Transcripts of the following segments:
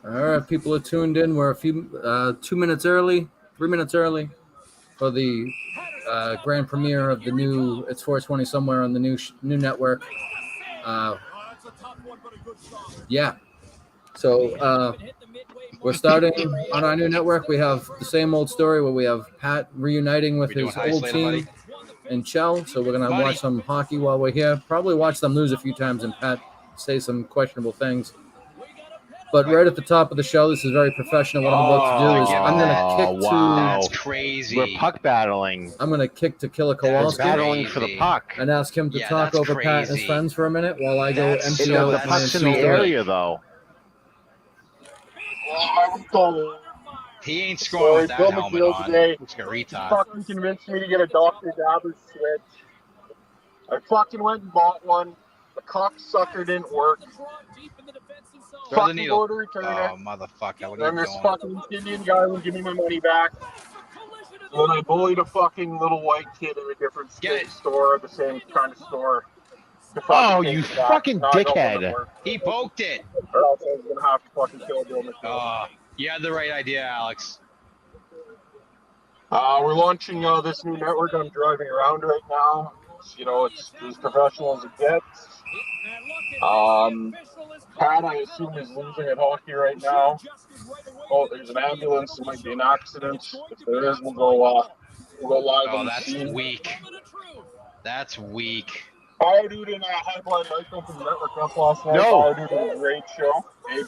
All right, people are tuned in. We're a few 2 minutes early, 3 minutes early for the grand premiere of the new It's 420 somewhere on the new network. Yeah. So we're starting on our new network. We have the same old story where we have Pat reuniting with his old team in Chell. So we're going to watch some hockey while we're here. Probably watch them lose a few times and Pat say some questionable things. But right at the top of the show, this is very professional. What I'm about to do is I'm going to kick to... That's crazy. We're puck battling. I'm going to kick to Killer We're Kowalski battling for the puck. and ask him to talk over Pat and his friends for a minute while I go empty out The my puck's in the area, though. He ain't scoring with that helmet on. Today. It's a retard. Fucking convinced me to get a Dr. Dabber switch. I fucking went and bought one. The cocksucker didn't work. Throw the Fucking needle. go to return Oh, it. motherfucker. What And then are you this doing? fucking Indian guy would give me my money back. When I bullied a fucking little white kid in a different store, the same kind of store. Oh, you fucking dickhead. He poked it. Or else I was going to have to fucking kill Bill McNeil. Oh, you had the right idea, Alex. We're launching this new network. I'm driving around right now. You know, it's as professional as it gets. Pat, I assume, is losing at hockey right now. Oh, there's an ambulance. There might be an accident. If there is, we'll go live on the scene. That's weak. That's weak. Fire Dude and High Blind Michael from the network up last night. No. Fire Dude did a great show. A+.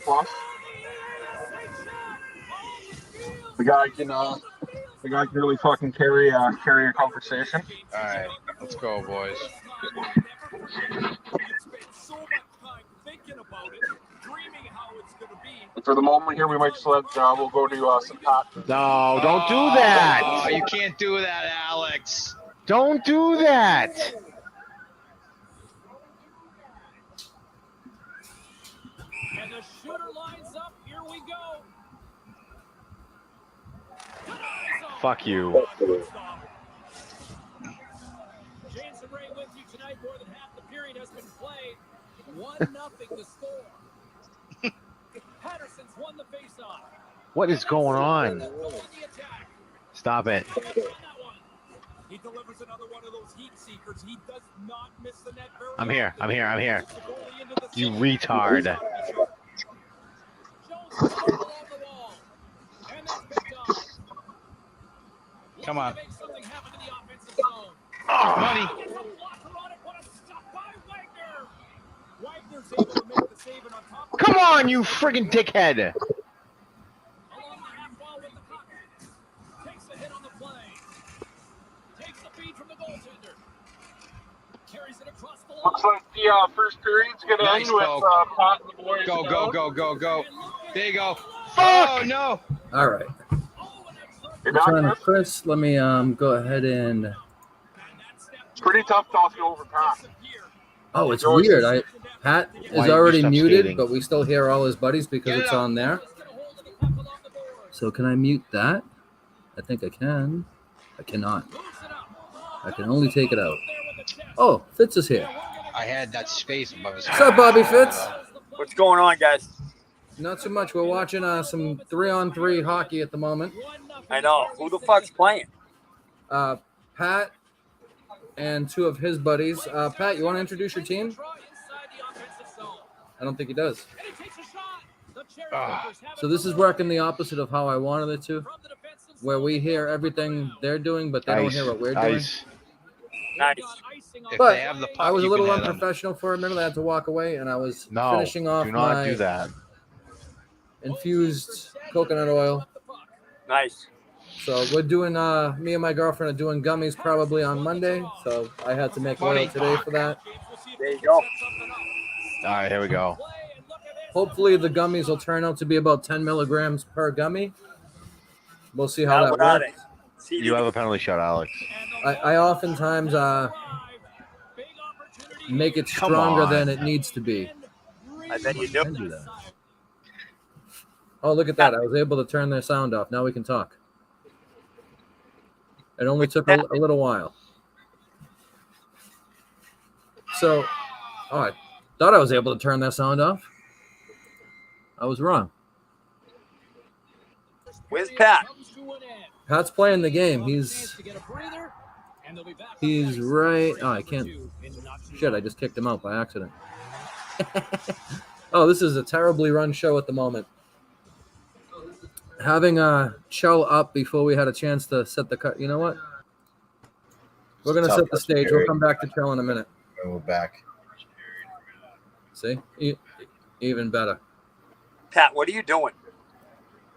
The guy can really fucking carry a conversation. All right, let's go, boys. For the moment here, we might just let we'll go to some Pat. No, don't do that. Oh, you can't do that, Alex. Don't do that. And the shooter lines up. Here we go. Fuck you. James and Ray with you tonight. More than half the period has been played. 1-0 the score. Patterson's won the faceoff. What is going on? Stop it. He delivers another one of those heat seekers. He does not miss the net very I'm here. often. I'm here. I'm here. You retard. Jones along the wall. And that's picked up. Come on. Make something happen in the offensive zone. Money. There's a blocker on it. What a stop by Wagner. Wagner's able to make the save and on top of Come on, you friggin' dickhead. along the half wall with the puck. Takes the hit on the play. Takes the feed from the goaltender. Carries it across the line. Looks like the first period's going to Nice end with poke. Pat and the boys. Go, go, go, go, go. There you go. Fuck! Oh, no. All right. You're back, Return to Chris? Chris. Let me go ahead and... It's pretty tough talking over Pat. Oh, it's weird. Pat Why is did you already stop muted, skating? but we still hear all his buddies because Get it's it up. on there. So can I mute that? I think I can. I cannot. I can only take it out. Oh, Fitz is here. I had that space above his What's up, Bobby Fitz? What's going on, guys? Not so much. We're watching some 3-on-3 hockey at the moment. I know. Who the fuck's playing? Pat and two of his buddies. Pat, you want to introduce your team? I don't think he does. So this is working the opposite of how I wanted it to, where we hear everything they're doing, but they don't hear what we're doing. Ice. Nice. If But they have the puck, I was a you little can hit 'em. unprofessional for a minute. I had to walk away, and I was No, finishing off do not my do that. infused coconut oil. Nice. So we're doing, me and my girlfriend are doing gummies probably on Monday. So I had to make oil today for that. There you go. All right, here we go. Hopefully the gummies will turn out to be about 10 milligrams per gummy. We'll see how that What are works. they? You have a penalty shot, Alex. I oftentimes make it Come stronger on. than it needs to be. I bet you I do. can do that. Oh, look at that. I was able to turn their sound off. Now we can talk. It only took a little while. So, I thought I was able to turn that sound off. I was wrong. Where's Pat? Pat's playing the game. He's right. Oh, I can't. Shit, I just kicked him out by accident. Oh, this is a terribly run show at the moment. Having Chell up before we had a chance to set the cut. You know what? We're going to set the stage. We'll come back to Chell in a minute. We're back. See? Even better. Pat, what are you doing?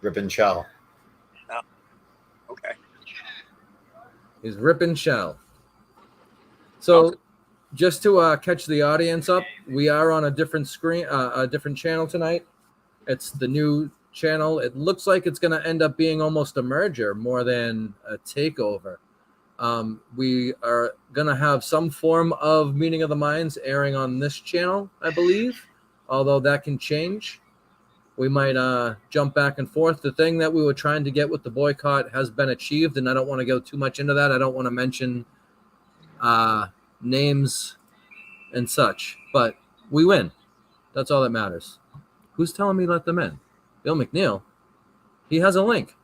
Ripping Chell. Okay. He's ripping Chell. So, just to catch the audience up, we are on a different screen, a different channel tonight. It's the new channel. It looks like it's going to end up being almost a merger more than a takeover. We are going to have some form of Meeting of the Minds airing on this channel, I believe, although that can change. We might jump back and forth. The thing that we were trying to get with the boycott has been achieved, and I don't want to go too much into that. I don't want to mention names and such, but we win. That's all that matters. Who's telling me let them in? Bill McNeil. He has a link.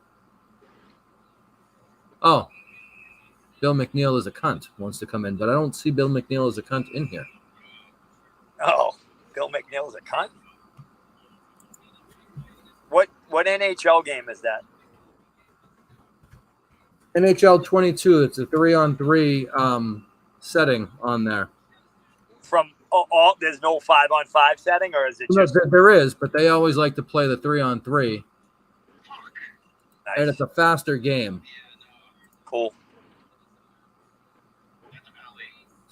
Oh, Bill McNeil is a cunt, wants to come in, but I don't see Bill McNeil as a cunt in here. Oh, Bill McNeil is a cunt? What NHL game is that? NHL 22. It's a 3-on-3 setting on there. From all there's no 5-on-5 setting, or is it No, just there is, but they always like to play the 3-on-3, nice. and it's a faster game. Cool.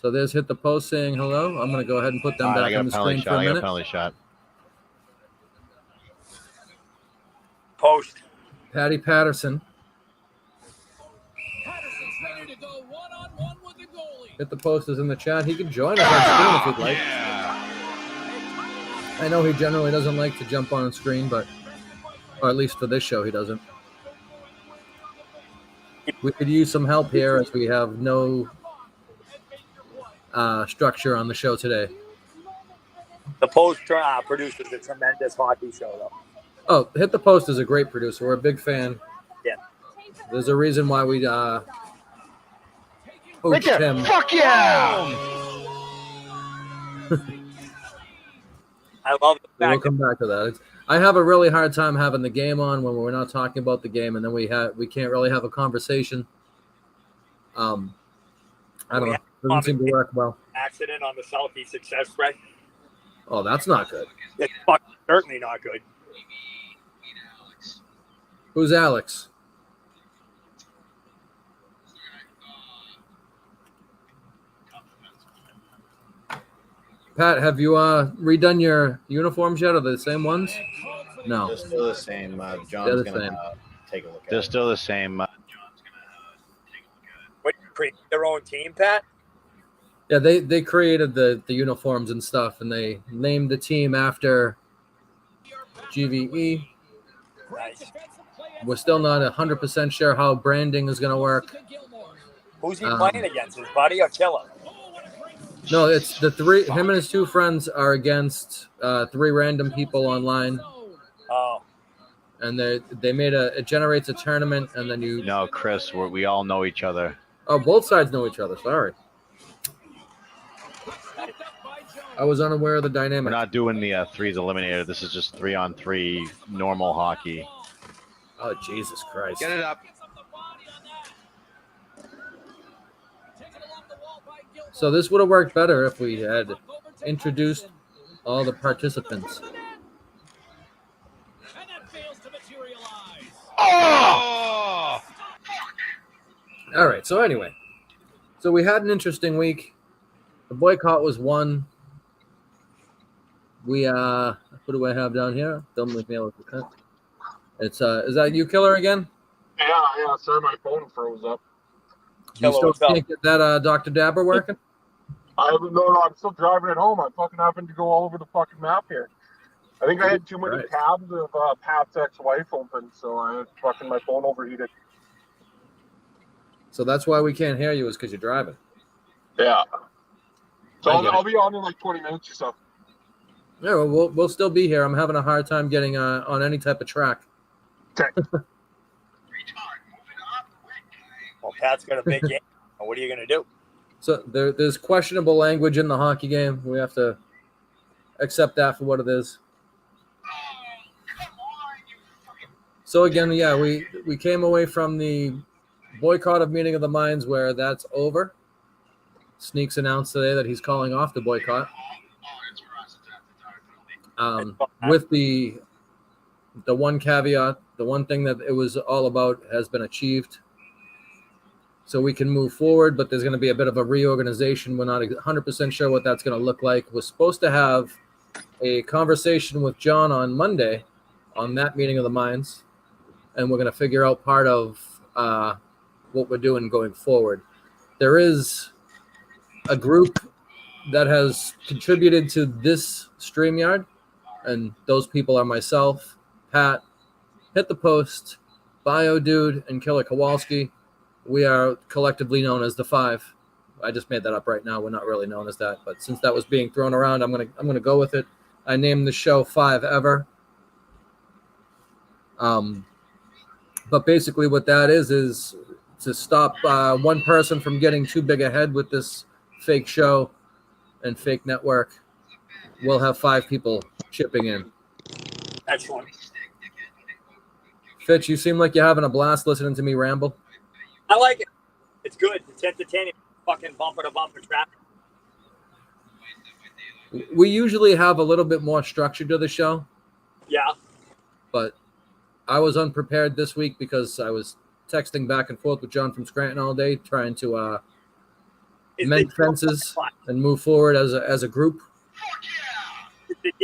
So there's Hit the Post saying hello. I'm going to go ahead and put them back on the screen for a minute. penalty shot. Post. Patty Patterson. Patterson's ready to go one-on-one with the goalie. Hit the Post is in the chat. He can join us on screen if he'd like. I know he generally doesn't like to jump on screen, but, or at least for this show, he doesn't. We could use some help here as we have no structure on the show today. The Post produces a tremendous hockey show, though. Oh, Hit the Post is a great producer. We're a big fan. Yeah. There's a reason why we poached him. Fuck yeah! I love the We'll fact come back to that. I have a really hard time having the game on when we're not talking about the game, and then we can't really have a conversation. I don't know. Doesn't seem to work well. accident on the Southeast Expressway. Oh, that's not good. It's fucking certainly not good. Who's Alex? Pat, have you redone your uniforms yet? Are they the same ones? No. They're still the same. John's They're the going same. to take a look at They're it. still the same. What, create their own team, Pat? Yeah, they created the uniforms and stuff, and they named the team after GVE. Nice. We're still not 100% sure how branding is going to work. Who's he playing against? His buddy or Killer? No, it's the three. Him and his two friends are against three random people online, Oh, and they made it generates a tournament, and then you. No, Chris, we all know each other. Oh, both sides know each other. Sorry, I was unaware of the We're dynamic. not doing the threes eliminator. This is just 3-on-3 normal hockey. Oh, Jesus Christ! Get it up. So this would have worked better if we had introduced all the participants. Oh! All right. So anyway, so we had an interesting week. The boycott was won. We what do I have down here? Bill McNeil. It's is that you, Killer, again? Yeah, sir. My phone froze up. You Killer, still what's up? can't get that Dr. Dabber working? I haven't. No, I'm still driving it home. I fucking happened to go all over the fucking map here. I think I had too many Right. tabs of Pat's ex-wife open, so I had fucking my phone overheated. So that's why we can't hear you, is because you're driving. Yeah. So I get I'll be on in like 20 minutes or so. Yeah, well, we'll still be here. I'm having a hard time getting on any type of track. Okay. Pat's got a big game. What are you going to do? So there's questionable language in the hockey game. We have to accept that for what it is. So again, yeah, we came away from the boycott of Meeting of the Minds where that's over. Sneaks announced today that he's calling off the boycott. With the one caveat, the one thing that it was all about has been achieved. So we can move forward, but there's going to be a bit of a reorganization. We're not 100% sure what that's going to look like. We're supposed to have a conversation with John on Monday on that Meeting of the Minds, and we're going to figure out part of what we're doing going forward. There is a group that has contributed to this StreamYard, and those people are myself, Pat, Hit the Post, Bio Dude, and Killer Kowalski. We are collectively known as the Five. I just made that up right now. We're not really known as that, but since that was being thrown around, I'm gonna go with it. I named the show Five Ever. But basically, what that is to stop one person from getting too big ahead with this fake show and fake network. We'll have 5 people chipping in. Excellent. Fitch, you seem like you're having a blast listening to me ramble. I like it. It's good. It's entertaining. Fucking bumper to bumper traffic. We usually have a little bit more structure to the show. Yeah. But I was unprepared this week because I was texting back and forth with John from Scranton all day, trying to mend fences and move forward as a group,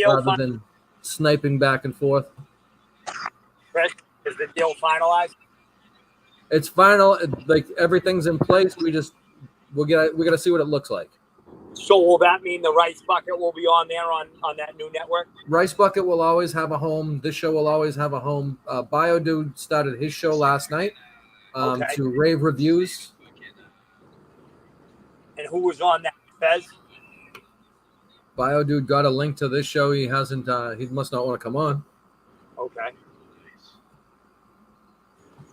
rather than sniping back and forth. Chris, is the deal finalized? It's final. Like everything's in place. We gotta see what it looks like. So will that mean the Rice Bucket will be on there on that new network? Rice Bucket will always have a home. This show will always have a home. Bio Dude started his show last night to rave reviews. And who was on that? Fez? Bio Dude got a link to this show. He hasn't. He must not want to come on. Okay.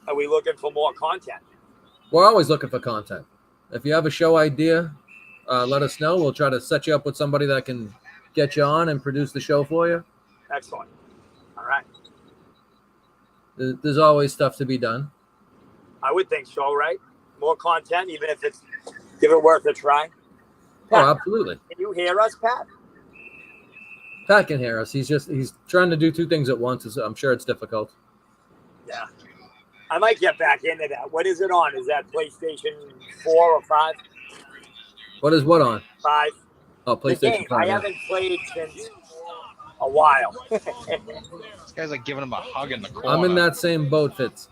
Are we looking for more content? We're always looking for content. If you have a show idea, let us know. We'll try to set you up with somebody that can get you on and produce the show for you. Excellent. All right. There's always stuff to be done. I would think so, right? More content, even if it's give it worth a try. Pat, Oh, absolutely. can you hear us, Pat? Pat can hear us. He's trying to do 2 things at once. I'm sure it's difficult. Yeah. I might get back into that. What is it on? Is that PlayStation 4 or 5? What is what on? 5. Oh, The PlayStation game 5. I yeah. haven't played since a while. This guy's like giving him a hug in the corner. I'm in that same boat, Fitz.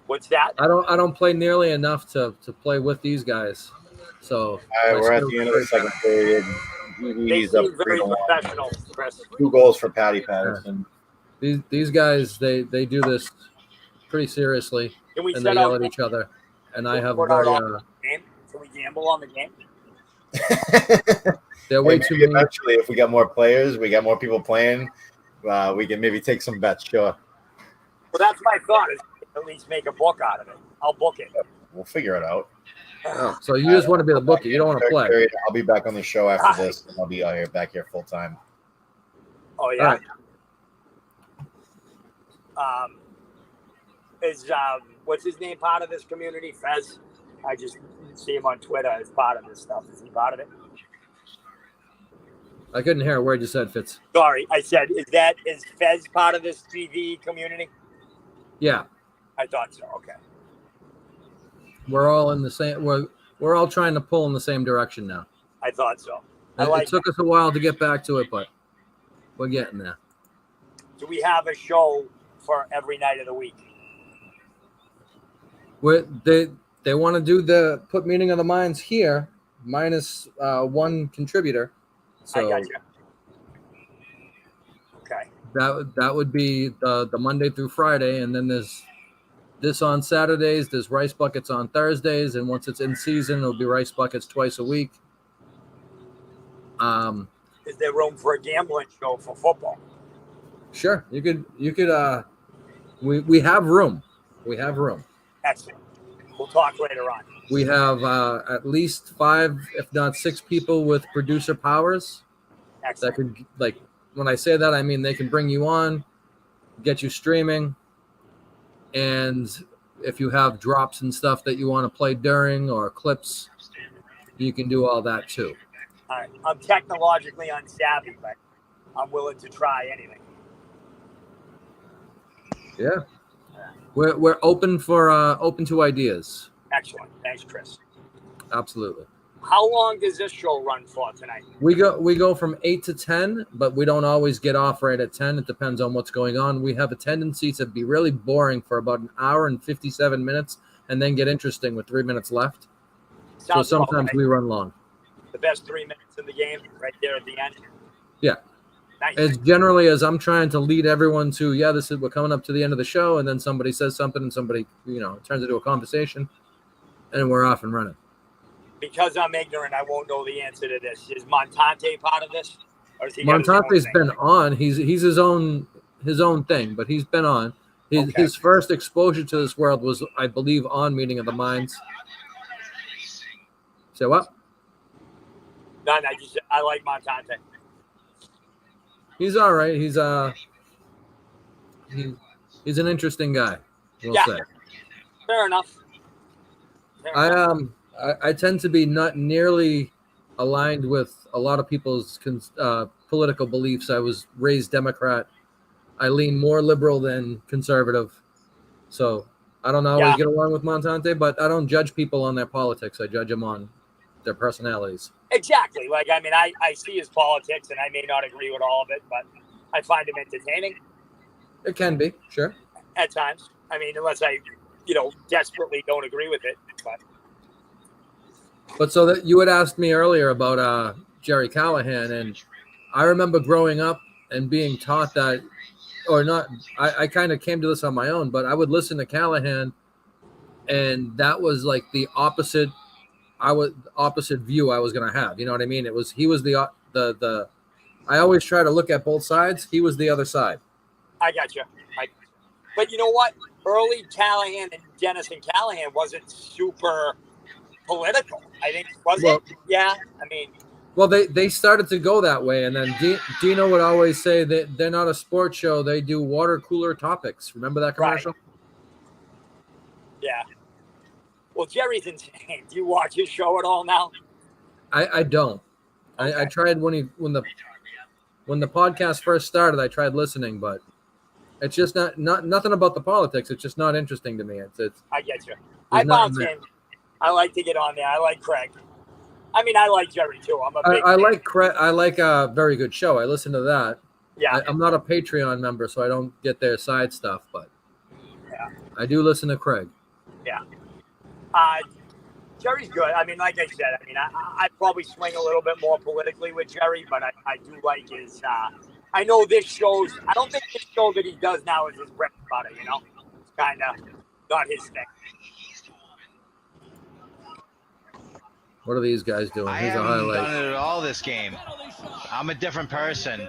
What's that? I don't play nearly enough to play with these guys. So All right, we're at the end of the second period. They He's up seem very 3-1. professional, Chris. 2 goals for Patty Patterson. these guys they do this pretty seriously, Can we and they set yell out at each other. And I have We're very not on the game? Can we gamble on the game? they're way Hey, too maybe many. eventually, if we got more players, we got more people playing, we can maybe take some bets. Sure, Well, that's my thought. Is at least make a book out of it. I'll book it. we'll figure it out. Oh, so you just want to be the bookie. You don't want to Third play. period, I'll be back on the show after this, and I'll be out here back here full time. Oh yeah. All right. Is what's his name part of this community? Fez. I just see him on Twitter as part of this stuff. Is he part of it? I couldn't hear a word you said, Fitz. Sorry, I said is Fez part of this TV community? Yeah, I thought so. Okay. we're all in the same. We're all trying to pull in the same direction now. I thought so. I It like took us a while to get back to it, but we're getting there. Do we have a show for every night of the week? They want to do put Meeting of the Minds here minus 1 contributor. So I got you. Okay. that would be the Monday through Friday, and then there's this on Saturdays. There's Rice Buckets on Thursdays, and once it's in season, it'll be Rice Buckets twice a week. Is there room for a gambling show for football? Sure, you could. We have room. We have room. Excellent. We'll talk later on. We have at least 5, if not 6 people with producer powers that Excellent. could, like, when I say that, I mean they can bring you on, get you streaming, and if you have drops and stuff that you want to play during or clips, you can do all that too. All right. I'm technologically unsavvy, but I'm willing to try anything. Yeah, we're open to ideas. Excellent. Thanks, Chris. Absolutely. How long does this show run for tonight? We go from 8 to 10, but we don't always get off right at 10. It depends on what's going on. We have a tendency to be really boring for about an hour and 57 minutes and then get interesting with 3 minutes left. Sounds so sometimes about right. we run long. The best 3 minutes in the game right there at the end. Yeah. Nice. As generally as I'm trying to lead everyone to, we're coming up to the end of the show, and then somebody says something and somebody, turns into a conversation, and we're off and running. Because I'm ignorant, I won't know the answer to this. Is Montante part of this? Or is he got his own Montante's thing? been on. He's his own thing, but he's been on. His first exposure to this world was, I believe, on Meeting of the Minds. Say what? None. I like Montante. He's all right. He's an interesting guy. We'll say. Fair enough. I tend to be not nearly aligned with a lot of people's political beliefs. I was raised Democrat. I lean more liberal than conservative. So I don't always get along with Montante, but I don't judge people on their politics. I judge them on their personalities. Exactly. Like, I mean, I see his politics, and I may not agree with all of it, but I find him entertaining. It can be, sure. At times. I mean, unless I, desperately don't agree with it. But so that you had asked me earlier about Jerry Callahan, and I remember growing up and being taught that, or not, I kind of came to this on my own, but I would listen to Callahan, and that was like the opposite view I was going to have. You know what I mean? He was the I always try to look at both sides. He was the other side. I got you. But you know what? Early Callahan and Dennis and Callahan wasn't super political. I think, it? Yeah. I mean. Well, they started to go that way. And then Dino would always say that they're not a sports show. They do water cooler topics. Remember that commercial? Right. Yeah. Well, Jerry's insane. Do you watch his show at all now? I don't. Okay. I tried when the podcast first started. I tried listening, but it's just not nothing about the politics. It's just not interesting to me. It's I get you. I bounce in. I like to get on there. I like Craig. I mean, I like Jerry too. I'm a big. I like Craig. I like a Very Good Show. I listen to that. Yeah. I'm not a Patreon member, so I don't get their side stuff, but I do listen to Craig. Yeah. Jerry's good. I mean, like I said, I probably swing a little bit more politically with Jerry, but I do like his. I know this shows. I don't think this show that he does now is his bread and butter. It's kind of not his thing. What are these guys doing? I Here's a haven't highlight. done it at all this game. I'm a different person.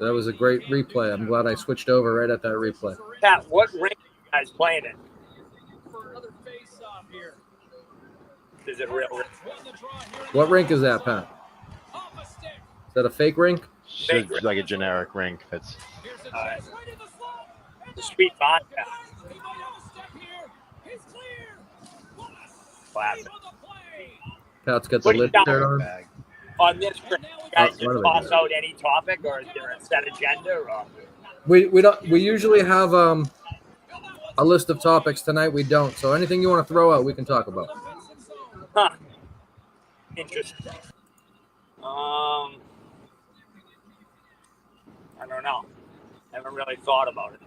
That was a great replay. I'm glad I switched over right at that replay. Pat, what ring are you guys playing in? Is it real? What rink is that, Pat? Is that a fake rink? It's like a generic rink. It's The sweet vodka. Classic. Pat's got the What do you lid got? shirt on. On this, you guys what just are they toss doing? out any topic, or is there a set agenda? Or? We usually have a list of topics. Tonight we don't. So anything you want to throw out, we can talk about. Huh. Interesting. I don't know. Haven't really thought about it.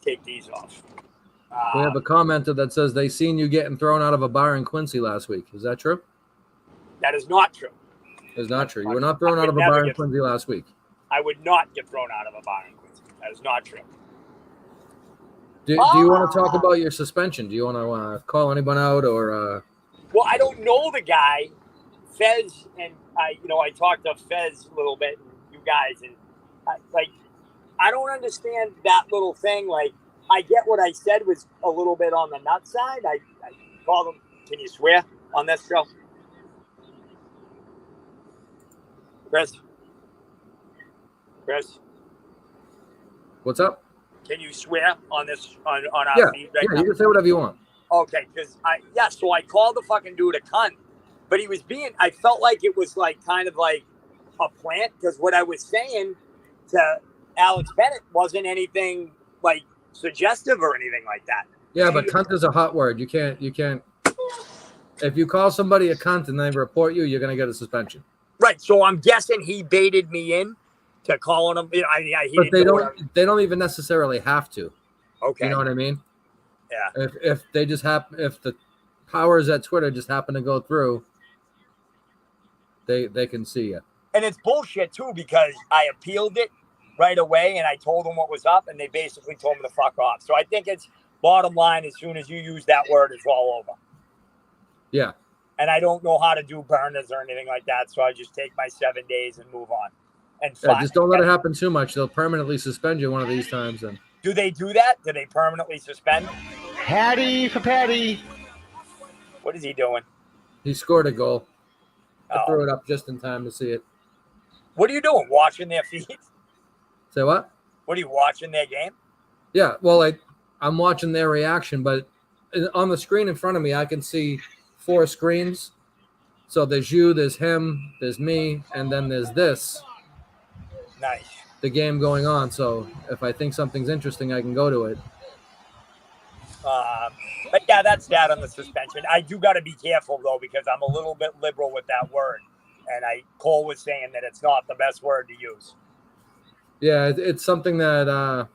Take these off. We have a commenter that says they seen you getting thrown out of a bar in Quincy last week. Is that true? That is not true. It's not true. You were not thrown out of a bar in Quincy last week. I would not get thrown out of a bar in Quincy. That is not true. Do you want to talk about your suspension? Do you want to call anyone out or? Well, I don't know the guy, Fez, and I talked to Fez a little bit, and you guys, and I don't understand that little thing. Like, I get what I said was a little bit on the nut side. I called him. Can you swear on this show? Chris? What's up? Can you swear on this on our Yeah, feed right yeah, now? you can say whatever you want. Okay, because so I called the fucking dude a cunt, but I felt like it was like kind of like a plant, because what I was saying to Alex Bennett wasn't anything like suggestive or anything like that. Yeah, but cunt is a hot word. You can't. If you call somebody a cunt and they report you, you're gonna get a suspension. Right. So I'm guessing he baited me in to calling him. You know, he But didn't know they don't even necessarily have to. Okay. You know what I mean? Yeah. If they just if the powers at Twitter just happen to go through, they can see you. And it's bullshit too, because I appealed it right away and I told them what was up, and they basically told me to fuck off. So I think it's bottom line, as soon as you use that word, it's all over. Yeah. And I don't know how to do burners or anything like that, so I just take my 7 days and move on. And Yeah, just don't let it happen too much. They'll permanently suspend you one of these times. And do they do that? Do they permanently suspend? Patty for Patty. What is he doing? he scored a goal. I Oh. threw it up just in time to see it. What are you doing? Watching their feed? Say what? What are you watching their game? Yeah, well, I'm watching their reaction, but on the screen in front of me, I can see 4 screens. So there's you, there's him, there's me, and then there's this, Nice. the game going on. So if I think something's interesting, I can go to it. But yeah, that's that on the suspension. I do got to be careful though, because I'm a little bit liberal with that word, and Cole was saying that it's not the best word to use. Yeah, it's something that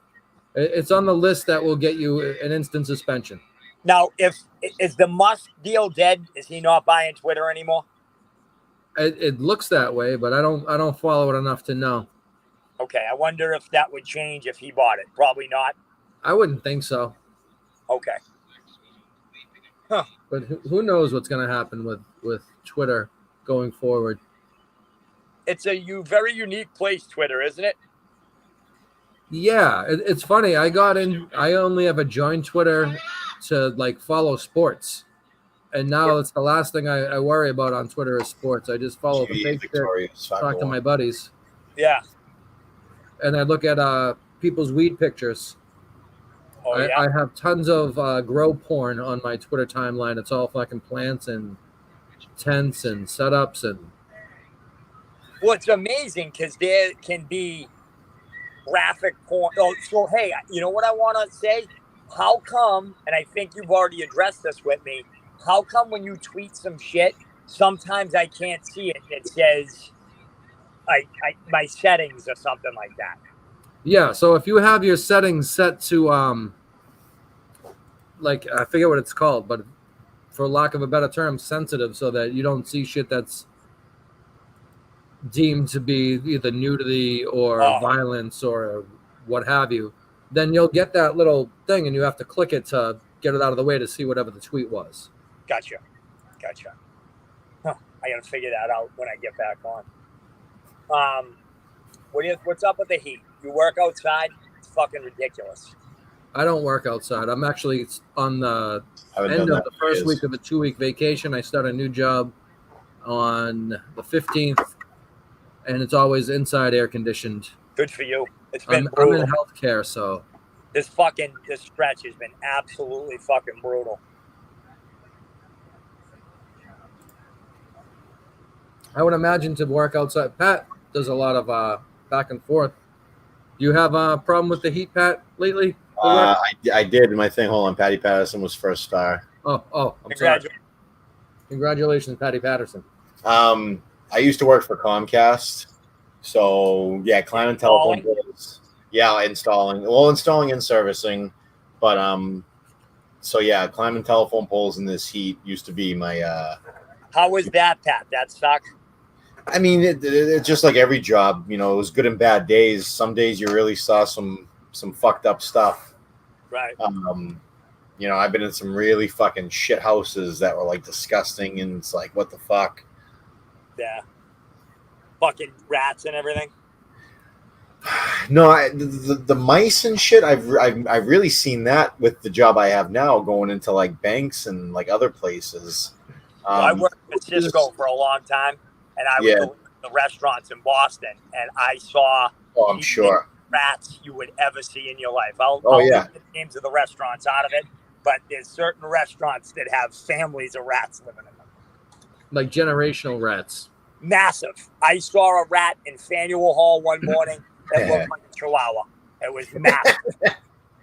it's on the list that will get you an instant suspension. Now, is the Musk deal dead? Is he not buying Twitter anymore? It looks that way, but I don't follow it enough to know. Okay, I wonder if that would change if he bought it. Probably not. I wouldn't think so. Okay. But who knows what's going to happen with Twitter going forward? It's a very unique place, Twitter, isn't it? Yeah, it's funny. I only ever joined Twitter to follow sports, and now it's the last thing I worry about on Twitter is sports. I just follow the fake shit, talk to my buddies. Yeah. And I look at people's weed pictures. Oh, yeah. I have tons of grow porn on my Twitter timeline. It's all fucking plants and tents and setups and. Well, it's amazing because there can be graphic porn. Oh, so hey, you know what I want to say? How come? And I think you've already addressed this with me. How come when you tweet some shit, sometimes I can't see it? It says my settings or something like that. Yeah, so if you have your settings set to I forget what it's called, but for lack of a better term, sensitive, so that you don't see shit that's deemed to be either nudity or violence or what have you, then you'll get that little thing and you have to click it to get it out of the way to see whatever the tweet was. Gotcha. Huh. I got to figure that out when I get back on. What's up with the heat? You work outside? It's fucking ridiculous. I don't work outside. I'm actually on the end of the first week of a 2-week vacation. I start a new job on the 15th, and it's always inside air conditioned. Good for you. It's been I'm brutal. in healthcare, so This stretch has been absolutely fucking brutal. I would imagine to work outside. Pat does a lot of back and forth. Do you have a problem with the heat, Pat, lately? I did. My thing, hold on. Patty Patterson was first star. Oh, I'm sorry. Congratulations, Patty Patterson. I used to work for Comcast. So, yeah, climbing telephone poles. Yeah, installing and servicing. But, so, yeah, climbing telephone poles in this heat used to be my... How was that, Pat? That sucked? I mean, it's just like every job. You know, it was good and bad days. Some days you really saw some fucked up stuff. Right. You know, I've been in some really fucking shit houses that were disgusting, and it's like, what the fuck? Yeah. Fucking rats and everything. No, the mice and shit. I've really seen that with the job I have now, going into like banks and like other places. I worked at Cisco for a long time, and I would go to the restaurants in Boston, and I saw Oh, I'm sure. rats you would ever see in your life. I'll yeah. leave the names of the restaurants out of it, but there's certain restaurants that have families of rats living in them. Like generational rats. Massive. I saw a rat in Faneuil Hall one morning that looked like a chihuahua. It was massive. It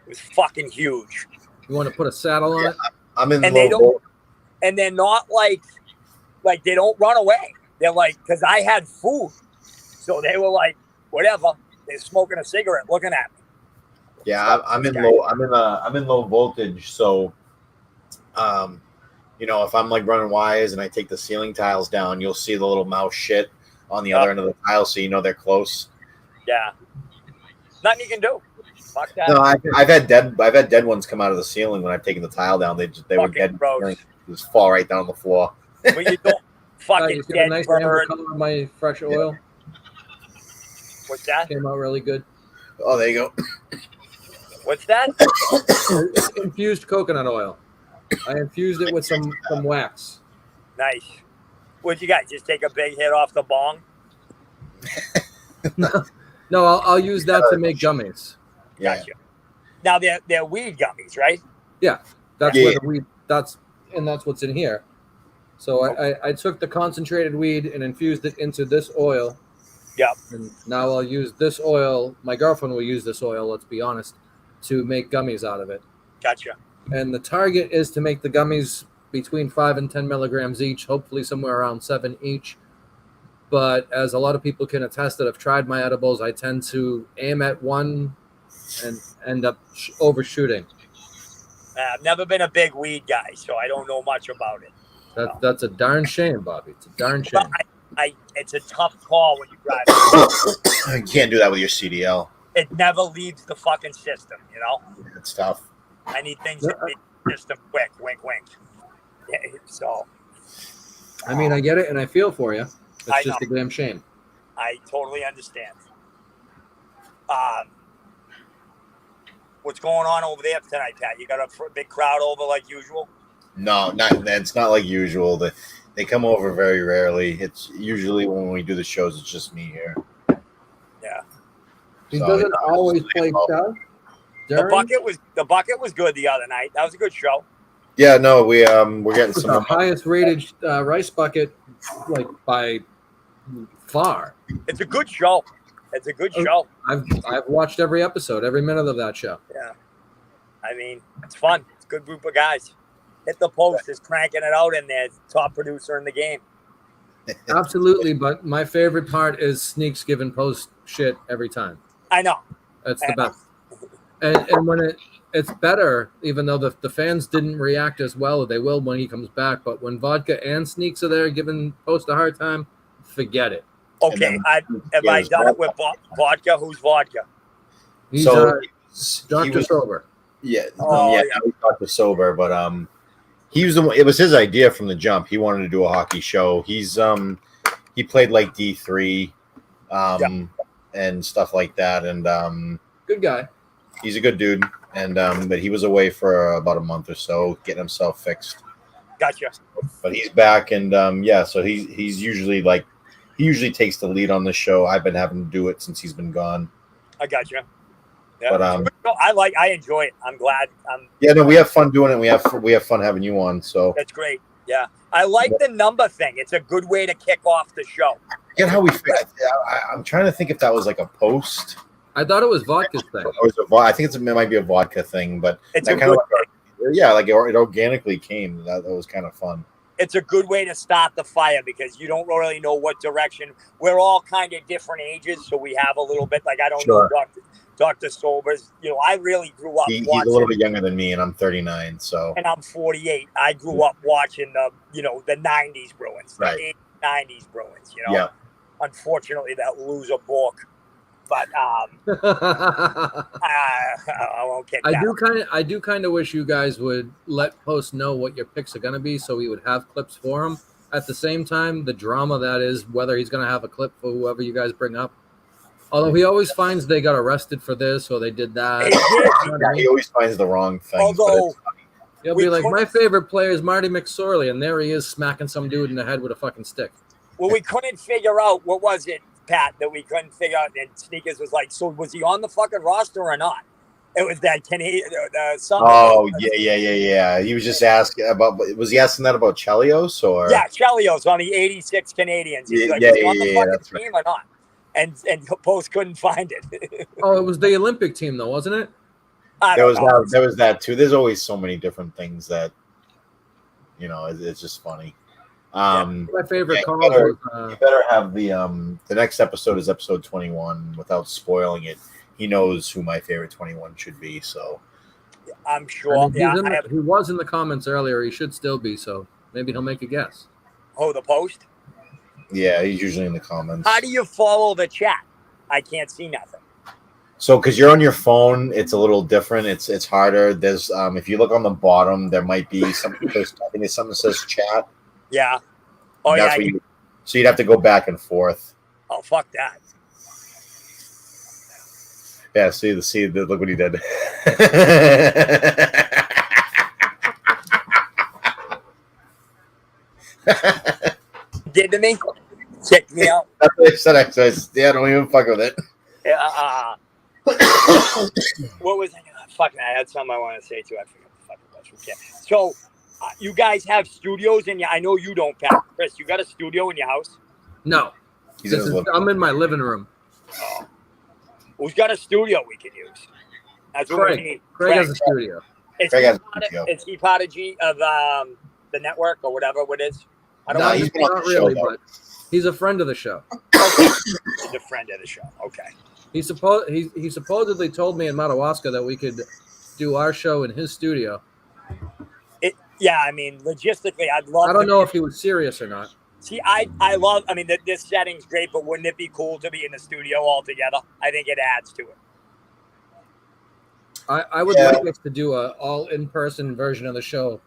was fucking huge. You want to put a saddle on it? I'm in And they don't, and they're not like they don't run away. They're like, because I had food, so they were like, whatever. They're smoking a cigarette, looking at me. Yeah, I'm in low voltage, so you know, if I'm like running wires and I take the ceiling tiles down, you'll see the little mouse shit on the other end of the tile, so you know they're close. Yeah, nothing you can do. Fuck that. No, I've had dead ones come out of the ceiling when I've taken the tile down. They were dead. Gross. Just fall right down on the floor. But you don't fucking You see the dead nice amber bird. color of my fresh oil? What's that? Came out really good. Oh, there you go. What's that? Infused coconut oil. I infused it with some wax. Nice. What'd you got? Just take a big hit off the bong? No, I'll use that to make gummies. Yeah. Gotcha. Now they're weed gummies, right? That's Yeah. where the weed. That's what's in here. So I took the concentrated weed and infused it into this oil. Yep. And now I'll use this oil. My girlfriend will use this oil. Let's be honest, to make gummies out of it. Gotcha. And the target is to make the gummies between 5 and 10 milligrams each, hopefully somewhere around 7 each. But as a lot of people can attest that have tried my edibles, I tend to aim at one and end up overshooting. I've never been a big weed guy, so I don't know much about it. That's a darn shame, Bobby. It's a darn shame. But it's a tough call when you drive. You can't do that with your CDL. It never leaves the fucking system, you know? It's tough. I need things that leave the system quick. Wink, wink. Yeah, so. I mean, I get it, and I feel for you. It's I just know. a damn shame. I totally understand. What's going on over there tonight, Pat? You got a big crowd over like usual? No, it's not like usual. They come over very rarely. It's usually when we do the shows, it's just me here. Yeah. He So, doesn't always play show. The bucket was good the other night. That was a good show. Yeah, no, we're getting It's some. the highest rated rice bucket, like by far. It's a good show. It's a good show. I've watched every episode, every minute of that show. Yeah. I mean, it's fun. It's a good group of guys. Hit the post is cranking it out in there. Top producer in the game. Absolutely, but my favorite part is Sneaks giving post shit every time. I know. That's the best. And when it's better, even though the fans didn't react as well, they will when he comes back. But when Vodka and Sneaks are there giving post a hard time, forget it. Okay, have I done it with Vodka? Who's Vodka? He's Dr. Sober. Yeah, Oh, yeah. he's Dr. Sober, but he was the one. It was his idea from the jump. He wanted to do a hockey show. He's he played like D3, and stuff like that, and Good guy. he's a good dude. And but he was away for about a month or so getting himself fixed. Gotcha. But he's back, and so he's usually like he usually takes the lead on the show. I've been having to do it since he's been gone. I gotcha. Yeah. But I enjoy it. I'm glad. yeah, no, we have fun doing it. We have fun having you on. So That's great. Yeah, I like the number thing. It's a good way to kick off the show. get how we. I'm trying to think if that was like a post. I thought it was Vodka's thing. I think it might be a vodka thing, but It's that a kind good of yeah, like it organically came. That was kind of fun. It's a good way to start the fire because you don't really know what direction. We're all kind of different ages, so we have a little bit. Like I don't know Dr. Sobers. You know, I really grew up. He's watching, a little bit younger than me, and I'm 39. So and I'm 48. I grew up watching the 90s Bruins, the Right. 80s, 90s Bruins. You know, yeah, unfortunately that loser book. But I won't get that. I do kind of wish you guys would let Post know what your picks are going to be, so we would have clips for him. At the same time, the drama that is whether he's going to have a clip for whoever you guys bring up. Although he always finds they got arrested for this or they did that. He did. You know what I Yeah, mean? he always finds the wrong thing. Although He'll we be like, couldn't- my favorite player is Marty McSorley, and there he is smacking some dude in the head with a fucking stick. well, we couldn't figure out what was it, Pat, that we couldn't figure out. And Sneakers was like, so was he on the fucking roster or not? It was that Canadian. Yeah. He was just asking about. Was he asking that about Chelios or? Yeah, Chelios on the 86 Canadians. He's like, Yeah, was he on the yeah, fucking that's team or not? And Post couldn't find it. Oh, it was the Olympic team, though, wasn't it? I There don't was know. that. There was that too. There's always so many different things that, it's just funny. My favorite yeah, call better- was You better have the next episode is episode 21 without spoiling it. He knows who my favorite 21 should be. So I'm I sure. mean, Yeah, he was in the comments earlier. He should still be, so maybe he'll make a guess. the Post. yeah, he's usually in the comments. How do you follow the chat? I can't see nothing. So because you're on your phone, it's a little different. It's harder. There's if you look on the bottom, there might be something. I think it's something that says chat. Yeah. Oh, That's yeah. what so you'd have to go back and forth. Oh, fuck that. Yeah, see, look what he did. Did to me? Check me out. That's what I said. I said, yeah, don't even fuck with it. What was I gonna fucking? I had something I wanted to say too. I forgot the fucking question. Okay. So, you guys have studios in your? I know you don't, Pat. Chris, you got a studio in your house? No. He's in This his is, living I'm in my living room. Oh. Who's got a studio we can use? That's what we need. Craig has a studio. Is Craig he has a part studio. of, is he part of the network or whatever it is? I don't No, know. he's he's been on not the show, really, though. but he's a friend of the show. He's a friend of the show. Okay. He supposedly told me in Madawaska that we could do our show in his studio. Yeah, I mean, logistically, I'd love. I don't to know if he was serious or not. See, I love. I mean, this setting's great, but wouldn't it be cool to be in the studio all together? I think it adds to it. I would Yeah. like us to do a all in person version of the show,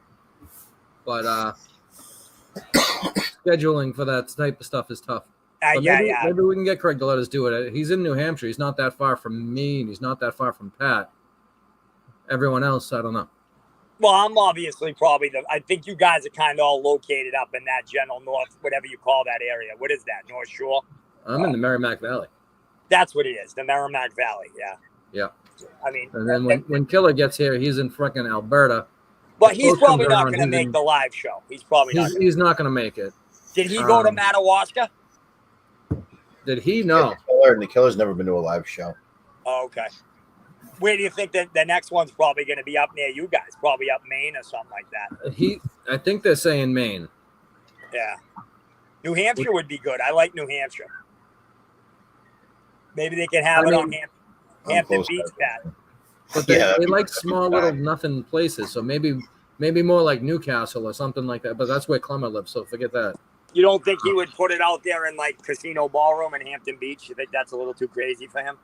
but scheduling for that type of stuff is tough. But maybe we can get Craig to let us do it. He's in New Hampshire. He's not that far from me, and he's not that far from Pat. Everyone else, I don't know. Well, I'm obviously probably I think you guys are kind of all located up in that general north, whatever you call that area. What is that, North Shore? I'm in the Merrimack Valley. That's what it is, the Merrimack Valley. Yeah. Yeah. I mean, And then when Killer gets here, he's in frickin' Alberta. but he's Post probably comes not around, going to he's make in- the live show. He's probably not. He's not going to make it. Did he go to Madawaska? Did he? No. The Killer's never been to a live show. Oh, okay. Where do you think that the next one's probably going to be up near you guys? Probably up Maine or something like that. I think they're saying Maine. Yeah. New Hampshire would be good. I like New Hampshire. Maybe they can have it on Hampton close Beach, to Pat. But they, Yeah, they like that'd be small fine. little nothing places. So maybe more like Newcastle or something like that. But that's where Clemmer lives, so forget that. You don't think he would put it out there in like Casino Ballroom in Hampton Beach? You think that's a little too crazy for him?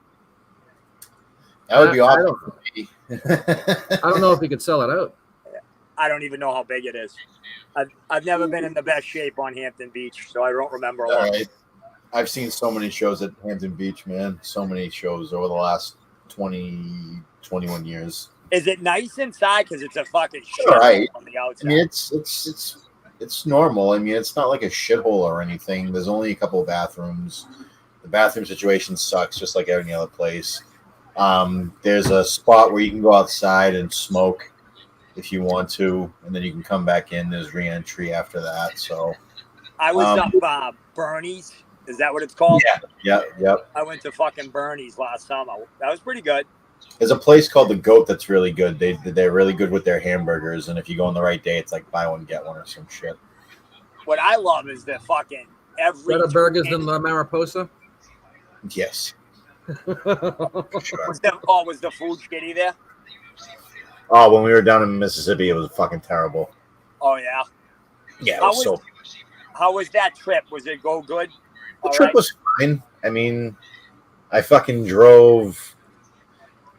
That would be I awesome. don't know if he could sell it out. I don't even know how big it is. I've never been in the best shape on Hampton Beach, so I don't remember a All lot. right. I've seen so many shows at Hampton Beach, man. So many shows over the last 20, 21 years. Is it nice inside? Because it's a fucking shit All right. on the I outside. mean, it's normal. I mean, it's not like a shithole or anything. There's only a couple of bathrooms. The bathroom situation sucks, just like any other place. There's a spot where you can go outside and smoke if you want to, and then you can come back in. There's re-entry after that. So I was up Bernie's. Is that what it's called? yep. I went to fucking Bernie's last summer. That was pretty good. There's a place called The Goat that's really good. They're really good with their hamburgers, and if you go on the right day, it's like buy one get one or some shit. What I love is the fucking every Better burgers than the Mariposa? Yes. Sure. was the food shitty there? Oh, when we were down in Mississippi, it was fucking terrible. Oh yeah. Yeah, it How was so. How was that trip? Was it go good? The All trip right. was fine. I mean, I fucking drove.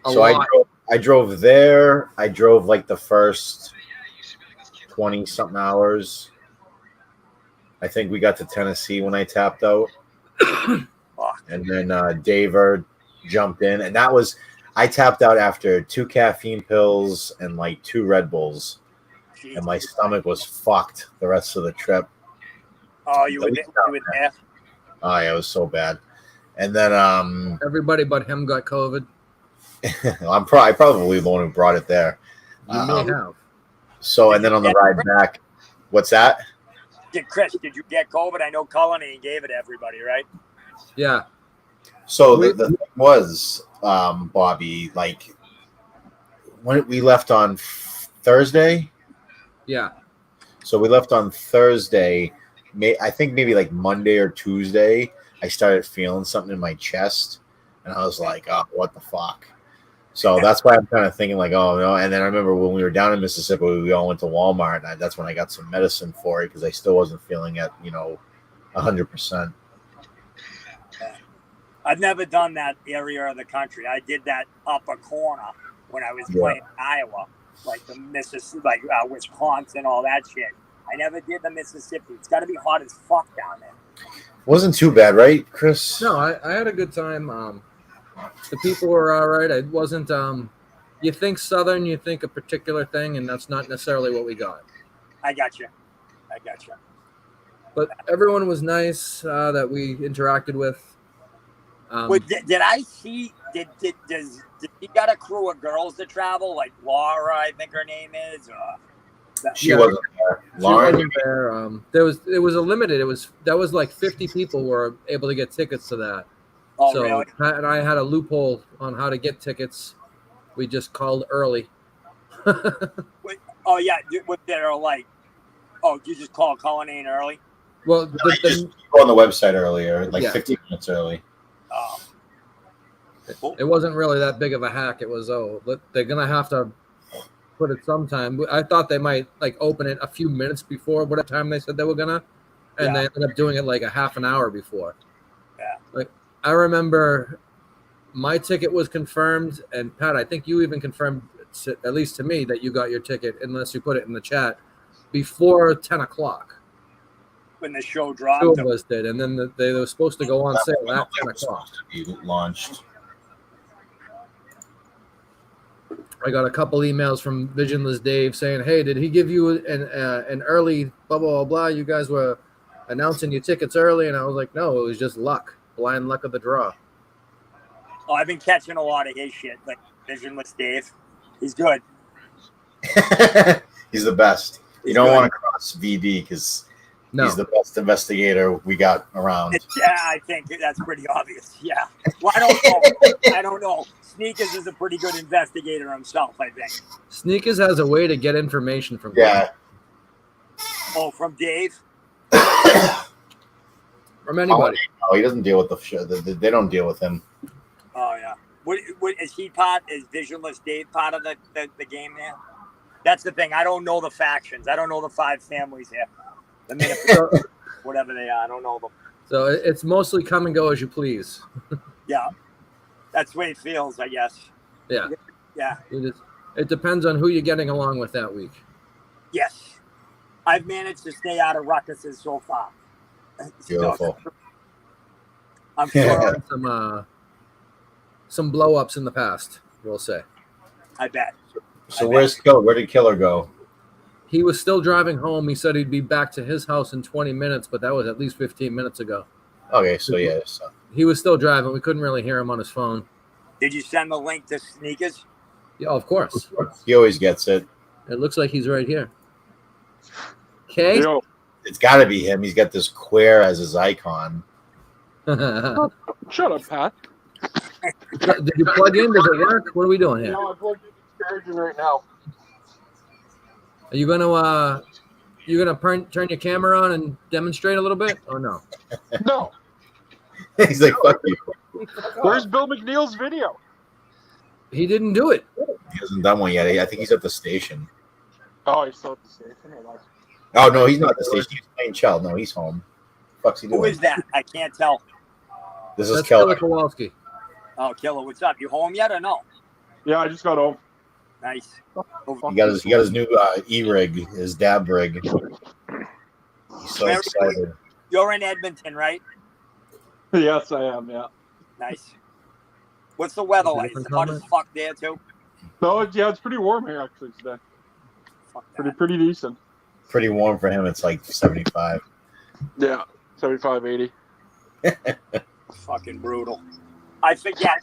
A So lot. I drove there. I drove like the first 20 something hours. I think we got to Tennessee when I tapped out. Fuck. and then Daver jumped in, and I tapped out after 2 caffeine pills and like 2 Red Bulls, and my stomach was fucked the rest of the trip. Oh, you were there? Oh yeah, it was so bad. And then Everybody but him got COVID. I probably the one who brought it there. You may have. So and then on the ride back, what's that? Chris, did you get COVID? I know Colony gave it to everybody, right? Yeah. So the thing was, Bobby, like when we left on Thursday. Yeah. So we left on Thursday. I think maybe like Monday or Tuesday, I started feeling something in my chest, and I was like, "Oh, what the fuck?" So that's why I'm kind of thinking like, "Oh no." And then I remember when we were down in Mississippi, we all went to Walmart, and that's when I got some medicine for it because I still wasn't feeling it, 100%. I've never done that area of the country. I did that upper corner when I was playing in Iowa, like the Mississippi, like Wisconsin, all that shit. I never did the Mississippi. It's got to be hot as fuck down there. Wasn't too bad, right, Chris? No, I had a good time. The people were all right. It wasn't. You think Southern, you think a particular thing, and that's not necessarily what we got. I got you. But everyone was nice that we interacted with. Wait, did I see? Did he got a crew of girls that travel? Like Laura, I think her name is. She wasn't there. Lauren? She wasn't there. It was a limited. That was like 50 people were able to get tickets to that. Oh, so really? Pat and I had a loophole on how to get tickets. We just called early. Wait, oh yeah, they're like, you just call Colony early? Well, just go on the website earlier, like 15 minutes early. Oh. It wasn't really that big of a hack. It was they're gonna have to put it sometime. I thought they might like open it a few minutes before whatever time they said they were gonna, and they ended up doing it like a half an hour before. Yeah. Like I remember, my ticket was confirmed, and Pat, I think you even confirmed, at least to me, that you got your ticket, unless you put it in the chat, before 10 o'clock. When the show dropped. 2 of us did, and then they were supposed to go on sale at 10 o'clock. To be launched. I got a couple emails from Visionless Dave saying, "Hey, did he give you an early blah blah blah blah? You guys were announcing your tickets early," and I was like, "No, it was just luck, blind luck of the draw." Oh, I've been catching a lot of his shit, like Visionless Dave. He's good. He's the best. You don't want to cross VD because he's the best investigator we got around. Yeah, I think that's pretty obvious. Yeah. Well, I don't know. Sneakers is a pretty good investigator himself, I think. Sneakers has a way to get information from Yeah. Oh, from Dave? From anybody. Oh, he doesn't deal with the show. They don't deal with him. Oh, yeah. What is he part? Is Visionless Dave part of the game there? That's the thing. I don't know the factions. I don't know the 5 families here. The minute, whatever they are, I don't know them. So it's mostly come and go as you please. Yeah. That's the way it feels, I guess. Yeah. Yeah. It depends on who you're getting along with that week. Yes. I've managed to stay out of ruckuses so far. Beautiful. I'm sure. Some blow-ups in the past, we'll say. I bet. So where's Killer? Where did Killer go? He was still driving home. He said he'd be back to his house in 20 minutes, but that was at least 15 minutes ago. Okay, so yeah. He was still driving. We couldn't really hear him on his phone. Did you send the link to Sneakers? Yeah, of course. He always gets it. It looks like he's right here. Okay. It's got to be him. He's got this queer as his icon. Shut up, Pat. Did you plug in? Does it work? What are we doing here? No, I'm plugged in charging right now. Are you gonna turn your camera on and demonstrate a little bit, or no? No. He's like, fuck you. Where's Bill McNeil's video? He didn't do it. He hasn't done one yet. I think he's at the station. Oh, he's still at the station. Oh, no, he's not at the station. He's playing Chell. No, he's home. What's he doing? Who is that? I can't tell. This is That's Killer. Kowalski. Oh, Killer, what's up? You home yet or no? Yeah, I just got home. Nice. He got his new e-rig, his dab rig. He's so excited. You're in Edmonton, right? Yes, I am. Yeah. Nice. What's the weather That's a like? Is it different hot as fuck there too? No, it's pretty warm here actually today. Fuck that. Pretty decent. Pretty warm for him. It's like 75. Yeah, 75, 80. Fucking brutal. I forget.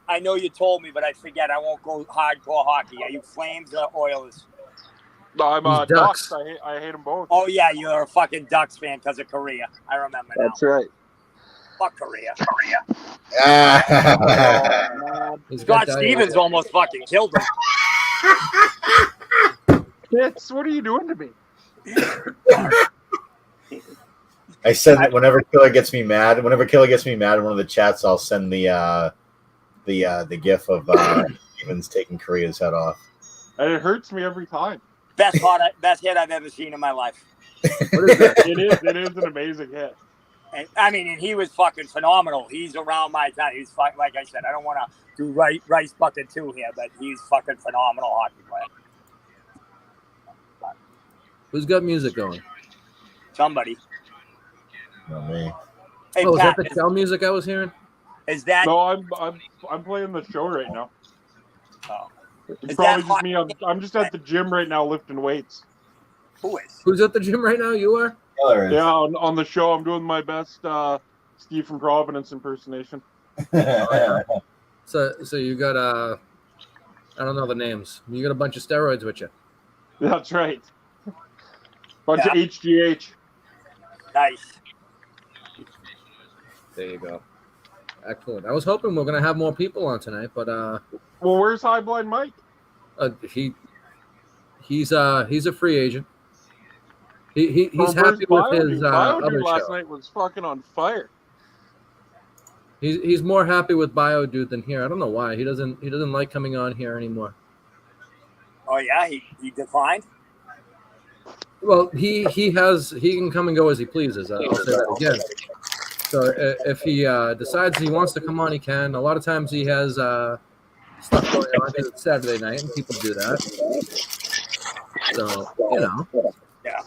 I know you told me, but I forget. I won't go hardcore hockey. Are you Flames or Oilers? No, I'm He's Ducks. Ducks. I hate them both. Oh yeah, you're a fucking Ducks fan because of Korea. I remember now. That's right. Fuck Korea. Ah. He's got Scott Stevens almost fucking killed him. Fitz, what are you doing to me? I said that whenever Killer gets me mad in one of the chats, I'll send the gif of Stevens taking Korea's head off. And it hurts me every time. Best hit I've ever seen in my life. What is that? It is an amazing hit. And and he was fucking phenomenal. He's around my time. He's like I said, I don't want to do Rice Bucket 2 here, but he's fucking phenomenal hockey player. Who's got music going? Somebody. Not me. Hey, Oh, is that Pat, the Shell music I was hearing? is that? No, I'm playing the show right now. Oh. It's Is probably that just me. I'm just at the gym right now lifting weights. Who is? Who's at the gym right now? You are? Killer is. Yeah, on the show, I'm doing my best Steve from Providence impersonation. So you got I don't know the names. You got a bunch of steroids with you. That's right. Bunch of Yeah. HGH. Nice. There you go. Excellent. I was hoping we are gonna have more people on tonight, but Well, where's High Blind Mike? he's a free agent. He's Well, happy where's with his Biodude other last show. night was fucking on fire. He's more happy with Biodude than here. I don't know why. He doesn't like coming on here anymore. Oh yeah, he declined. Well, he can come and go as he pleases. I'll say that again. So if he decides he wants to come on, he can. A lot of times he has stuff going on because it's Saturday night and people do that. So Yeah.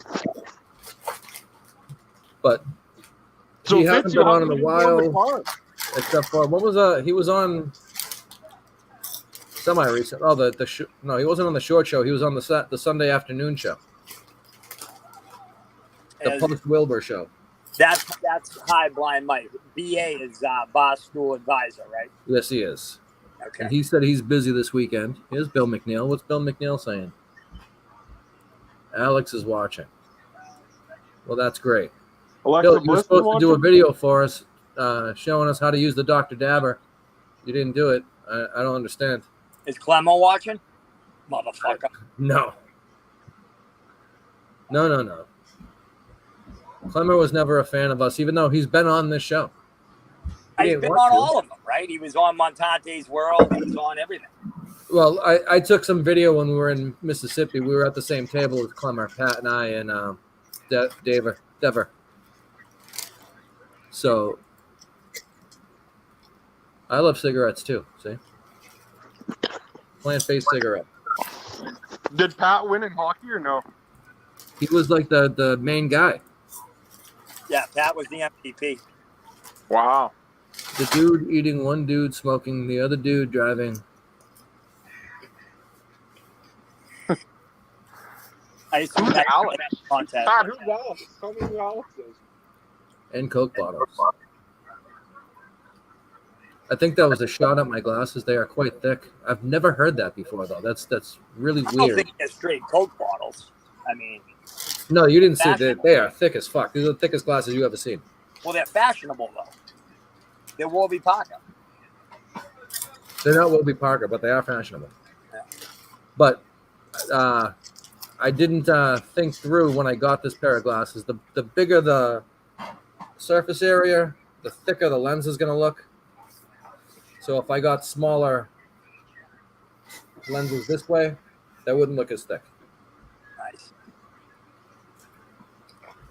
But So he Fitz, hasn't you been on in haven't a even won the while, farm. except for what was he was on semi-recent. Oh, no, he wasn't on the short show. He was on the Sunday afternoon show, the As- post Wilbur show. That's High Blind Mike. BA is Barstool Advisor, right? Yes, he is. Okay. And he said he's busy this weekend. Here's Bill McNeil. What's Bill McNeil saying? Alex is watching. Well, that's great. Alexa Bill, you were Bliss supposed to watching? do a video for us showing us how to use the Dr. Dabber. You didn't do it. I don't understand. Is Clemo watching? Motherfucker. No. No. Clemmer was never a fan of us, even though he's been on this show. He He's didn't been want on to. all of them, right? He was on Montante's World. He was on everything. Well, I took some video when we were in Mississippi. We were at the same table with Clemmer, Pat, and I, and Dever. So I love cigarettes too. See, plant-based cigarette. Did Pat win in hockey or no? He was like the main guy. Yeah, Pat was the MVP. Wow. The dude eating, one dude smoking, the other dude driving. I assume Who's that Alex? contest. Pat, who's Alex? Tell me who Alex is. And Coke bottles. I think that was a shot at my glasses. They are quite thick. I've never heard that before, though. That's really I don't weird. think they're straight Coke bottles. I mean, No, you didn't see that. Fashionable. They are thick as fuck. These are the thickest glasses you ever seen. well, they're fashionable though. They're Warby Parker. They're not Wilby Parker, but they are fashionable. Yeah. But I didn't think through when I got this pair of glasses. The bigger the surface area, the thicker the lens is going to look. So if I got smaller lenses this way, that wouldn't look as thick. Nice.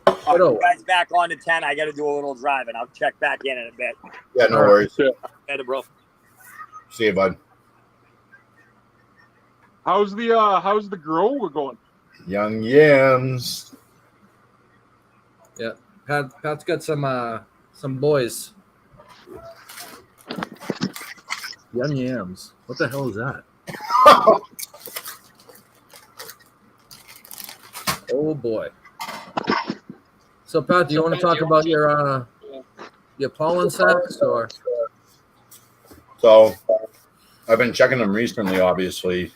But All right, oh, you guys back on to 10. I got to do a little driving. I'll check back in a bit. Yeah, no worries. Later, bro. See you, bud. How's the grow going? Young Yams. Pat's got some Some boys. Young yams. What the hell is that? Oh boy. So Pat, do you want to talk about your pollen sacks or? So I've been checking them recently, obviously,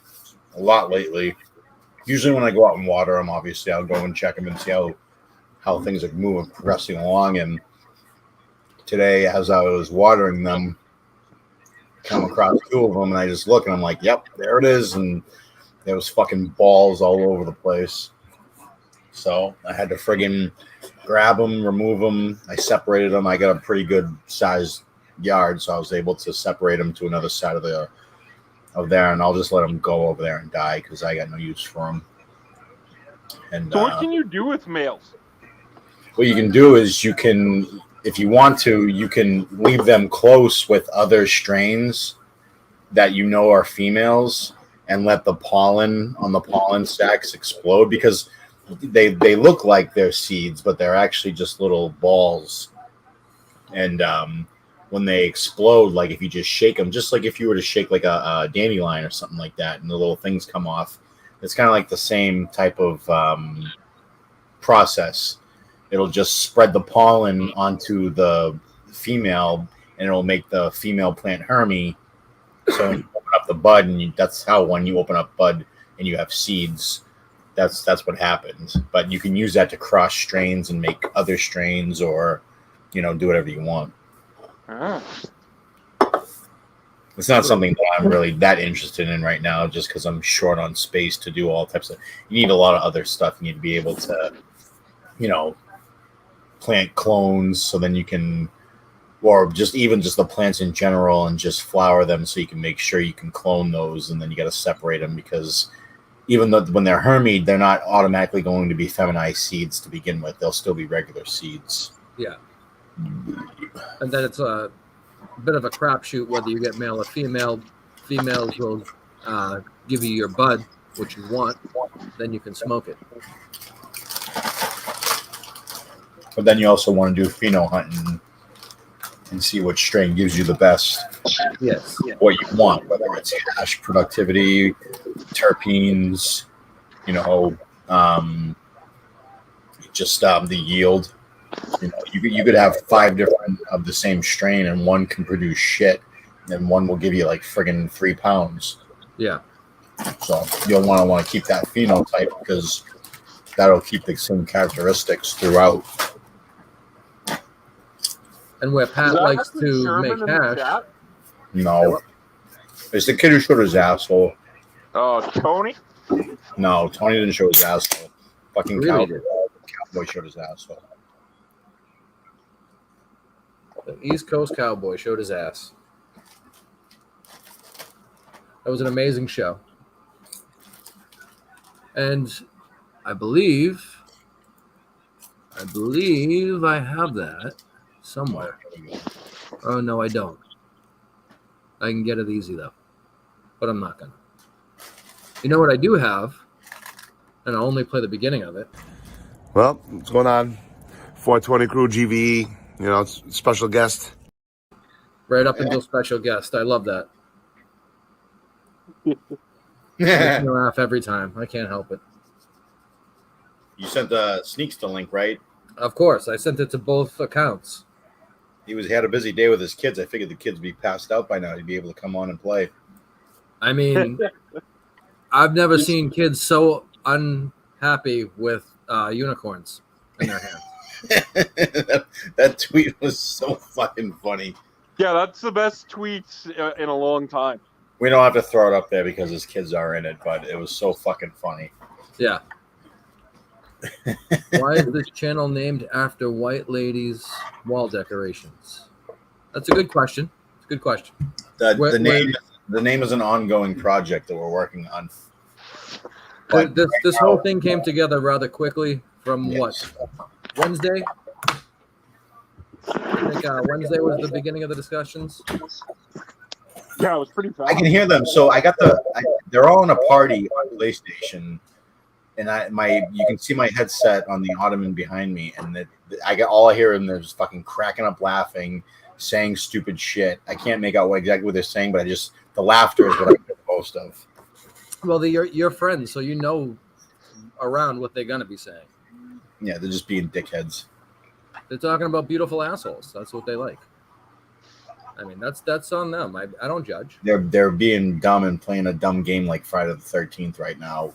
a lot lately. Usually when I go out and water them, obviously, I'll go and check them and see how things are moving, progressing along. And today, as I was watering them, come across 2 of them, and I just look, and I'm like, yep, there it is. And there was fucking balls all over the place. So I had to friggin' grab them, remove them. I separated them. I got a pretty good sized yard, so I was able to separate them to another side of there, and I'll just let them go over there and die because I got no use for them. And so what can you do with males? What you can do is you can, if you want to, you can leave them close with other strains that you know are females and let the pollen on the pollen stacks explode, because they look like they're seeds, but they're actually just little balls. And when they explode, like if you just shake them, just like if you were to shake like a dandelion or something like that, and the little things come off, it's kind of like the same type of process. It'll just spread the pollen onto the female, and it'll make the female plant Hermy. So when you open up the bud, and that's how when you open up bud and you have seeds, that's what happens. But you can use that to cross strains and make other strains, or do whatever you want. It's not something that I'm really that interested in right now, just because I'm short on space to do all types of. You need a lot of other stuff. You need to be able to, plant clones, so then you can, or just the plants in general, and just flower them so you can make sure you can clone those, and then you got to separate them, because even though when they're hermied, they're not automatically going to be feminized seeds to begin with. They'll still be regular seeds. Yeah. And then it's a bit of a crapshoot whether you get male or female. Females will give you your bud, which you want, then you can smoke it. But then you also want to do pheno hunting and see which strain gives you the best. Yes. What you want, whether it's hash productivity, terpenes, just the yield. You could have 5 different of the same strain, and one can produce shit, and one will give you like friggin' 3 pounds. Yeah. So you'll want to keep that phenotype, because that'll keep the same characteristics throughout. And where Pat likes to make hash. No. It's the kid who showed his asshole. Oh, Tony? No, Tony didn't show his asshole. Fucking Really? Cowboy showed his asshole. The East Coast Cowboy showed his ass. That was an amazing show. And I believe I have that somewhere. Oh, no, I don't. I can get it easy, though. But I'm not going to. You know what I do have? And I'll only play the beginning of it. Well, what's going on? 420 crew, GVE, special guest. Right up until special guest. I love that. Makes me laugh every time. I can't help it. You sent the Sneaks the link, right? Of course. I sent it to both accounts. He had a busy day with his kids. I figured the kids would be passed out by now. He'd be able to come on and play. I mean, I've never seen kids so unhappy with unicorns in their hands. that tweet was so fucking funny. Yeah, that's the best tweets in a long time. We don't have to throw it up there because his kids are in it, but it was so fucking funny. Yeah. Why is this channel named after white ladies' wall decorations? That's a good question. It's a good question. The name is an ongoing project that we're working on. But this whole thing came together rather quickly from what? Wednesday? I think Wednesday was the beginning of the discussions. Yeah, it was pretty fast. I can hear them. So they're all in a party on PlayStation, and you can see my headset on the ottoman behind me, and all I hear them is fucking cracking up laughing, saying stupid shit. I can't make out exactly what they're saying, but the laughter is what I get most of. Well, they're your friends, so you know around what they're gonna be saying. Yeah, they're just being dickheads. They're talking about beautiful assholes. That's what they like. I mean, that's on them. I don't judge. They're being dumb and playing a dumb game like Friday the 13th right now.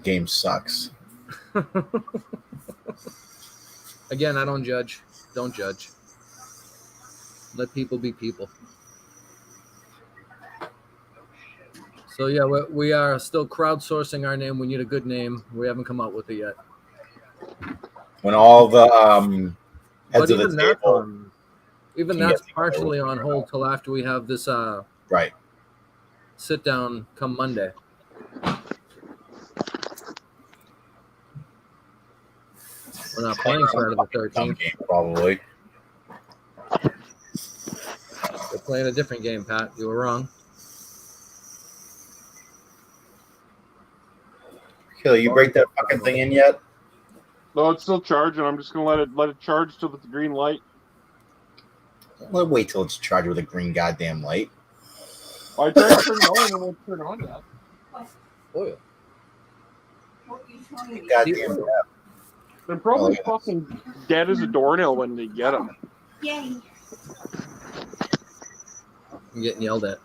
Game sucks. Again, I don't judge. Don't judge. Let people be people. So yeah, we are still crowdsourcing our name. We need a good name. We haven't come up with it yet. When all the heads of the table, even that's partially on hold till after we have this right sit down come Monday. We're not playing Friday the 13th. Game, probably. We're playing a different game, Pat. You were wrong. Kill, you break that fucking thing in yet? No, it's still charging. I'm just gonna let it charge till it's the green light. Well, wait till it's charged with a green goddamn light. I tried to turn it on and it won't turn on yet. Oil. Goddamn. They're probably fucking dead as a doornail when they get them. I'm getting yelled at.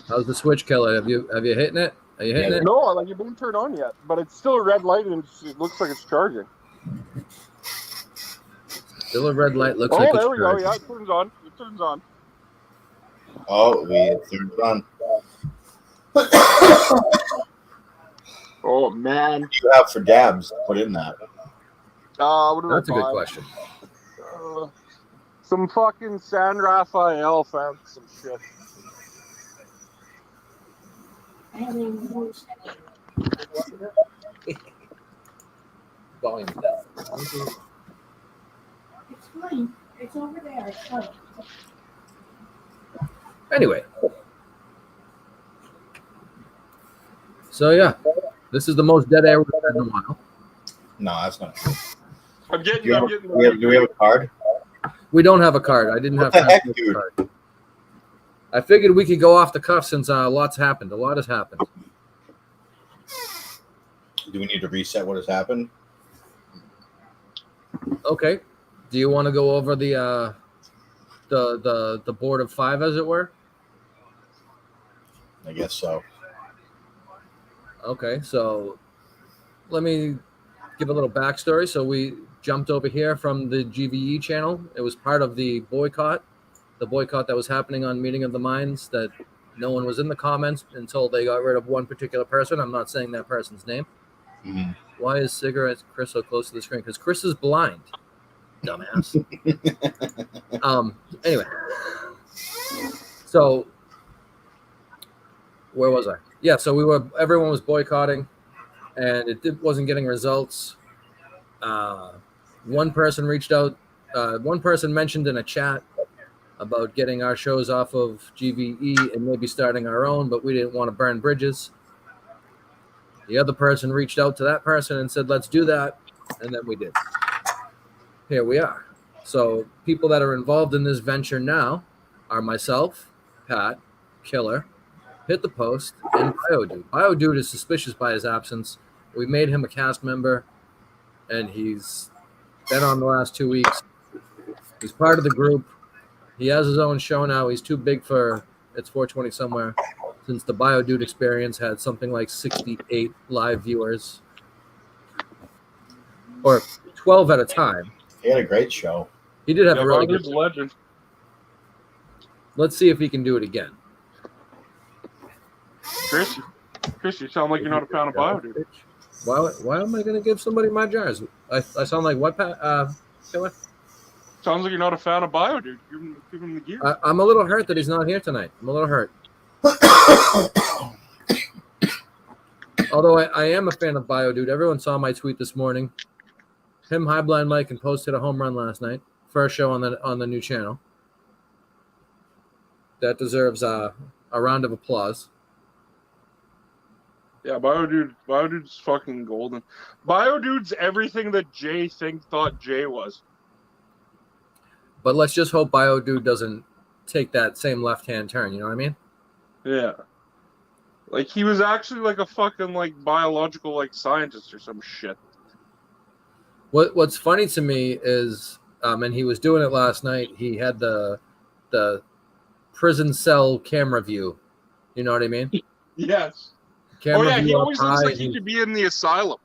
How's the switch, Killer? Have you hitting it? Are you hitting it? No, like it won't turn on yet, but it's still a red light and it looks like it's charging. Still a red light. Looks like it's there we charging. go. Yeah, it turns on. It turns on. Oh, it turns on. Oh man! What do you have for dabs? Put in that. What did That's I a good buy? question. Some fucking San Rafael found some shit. Volume down. It's fine. It's over there. It's fine. Anyway. So yeah, this is the most dead air we've had in a while. No, that's not true. I'm getting. Do we have a card? We don't have a card. I didn't What have the heck, a dude? card. I figured we could go off the cuff since lots happened. A lot has happened. Do we need to reset what has happened? Okay. Do you want to go over the board of five, as it were? I guess so. Okay, so let me give a little backstory. So we jumped over here from the GVE channel. It was part of the boycott that was happening on Meeting of the Minds, that no one was in the comments until they got rid of one particular person. I'm not saying that person's name. Mm-hmm. Why is Cigarette Chris so close to the screen? Because Chris is blind, dumbass. Anyway, so where was I? Yeah, so everyone was boycotting, and it wasn't getting results. One person reached out. One person mentioned in a chat about getting our shows off of GVE and maybe starting our own, but we didn't want to burn bridges. The other person reached out to that person and said, let's do that. And then we did. Here we are. So people that are involved in this venture now are myself, Pat, Killer, Hit the Post, and BioDude. BioDude is suspicious by his absence. We made him a cast member, and he's been on the last 2 weeks. He's part of the group. He has his own show now. He's too big for It's 420 Somewhere, since the BioDude experience had something like 68 live viewers, or 12 at a time. He had a great show. He did have a really good. Legend. Let's see if he can do it again. Chris, you sound like you're not a fan of BioDude. Why am I going to give somebody my jars? I sound like what, Killer? Sounds like you're not a fan of BioDude. Give him the gear. I'm a little hurt that he's not here tonight. I'm a little hurt. Although I am a fan of BioDude. Everyone saw my tweet this morning. Him, High Blind Mike, and Post hit a home run last night. First show on the new channel. That deserves a round of applause. Yeah, Biodude's fucking golden. Biodude's everything that Jay thought Jay was. But let's just hope Biodude doesn't take that same left-hand turn. You know what I mean? Yeah. Like, he was actually like a fucking, like, biological, like, scientist or some shit. What's funny to me is, and he was doing it last night, he had the prison cell camera view. You know what I mean? Yes. Camera he view always up looks high like he could be in the asylum.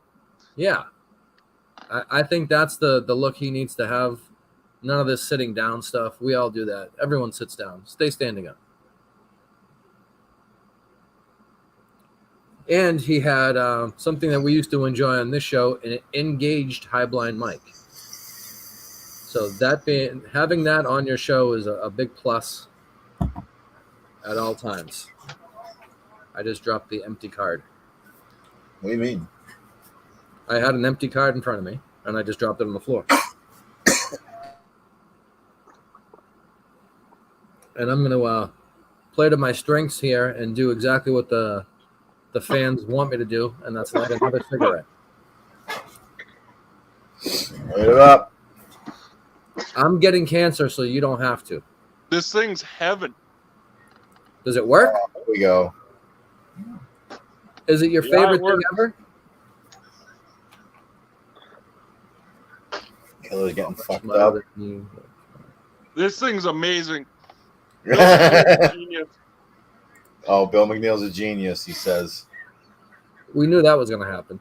Yeah. I think that's the look he needs to have. None of this sitting down stuff. We all do that. Everyone sits down. Stay standing up. And he had something that we used to enjoy on this show, an engaged high blind mic. So having that on your show is a big plus at all times. I just dropped the empty card. What do you mean? I had an empty card in front of me, and I just dropped it on the floor. And I'm going to play to my strengths here and do exactly what the fans want me to do, and that's light another cigarette. Light it up. I'm getting cancer, so you don't have to. This thing's heaven. Does it work? Here we go. Is it your favorite thing ever? Killer's getting fucked up. This thing's amazing. Genius. Oh, Bill McNeil's a genius, he says. We knew that was going to happen.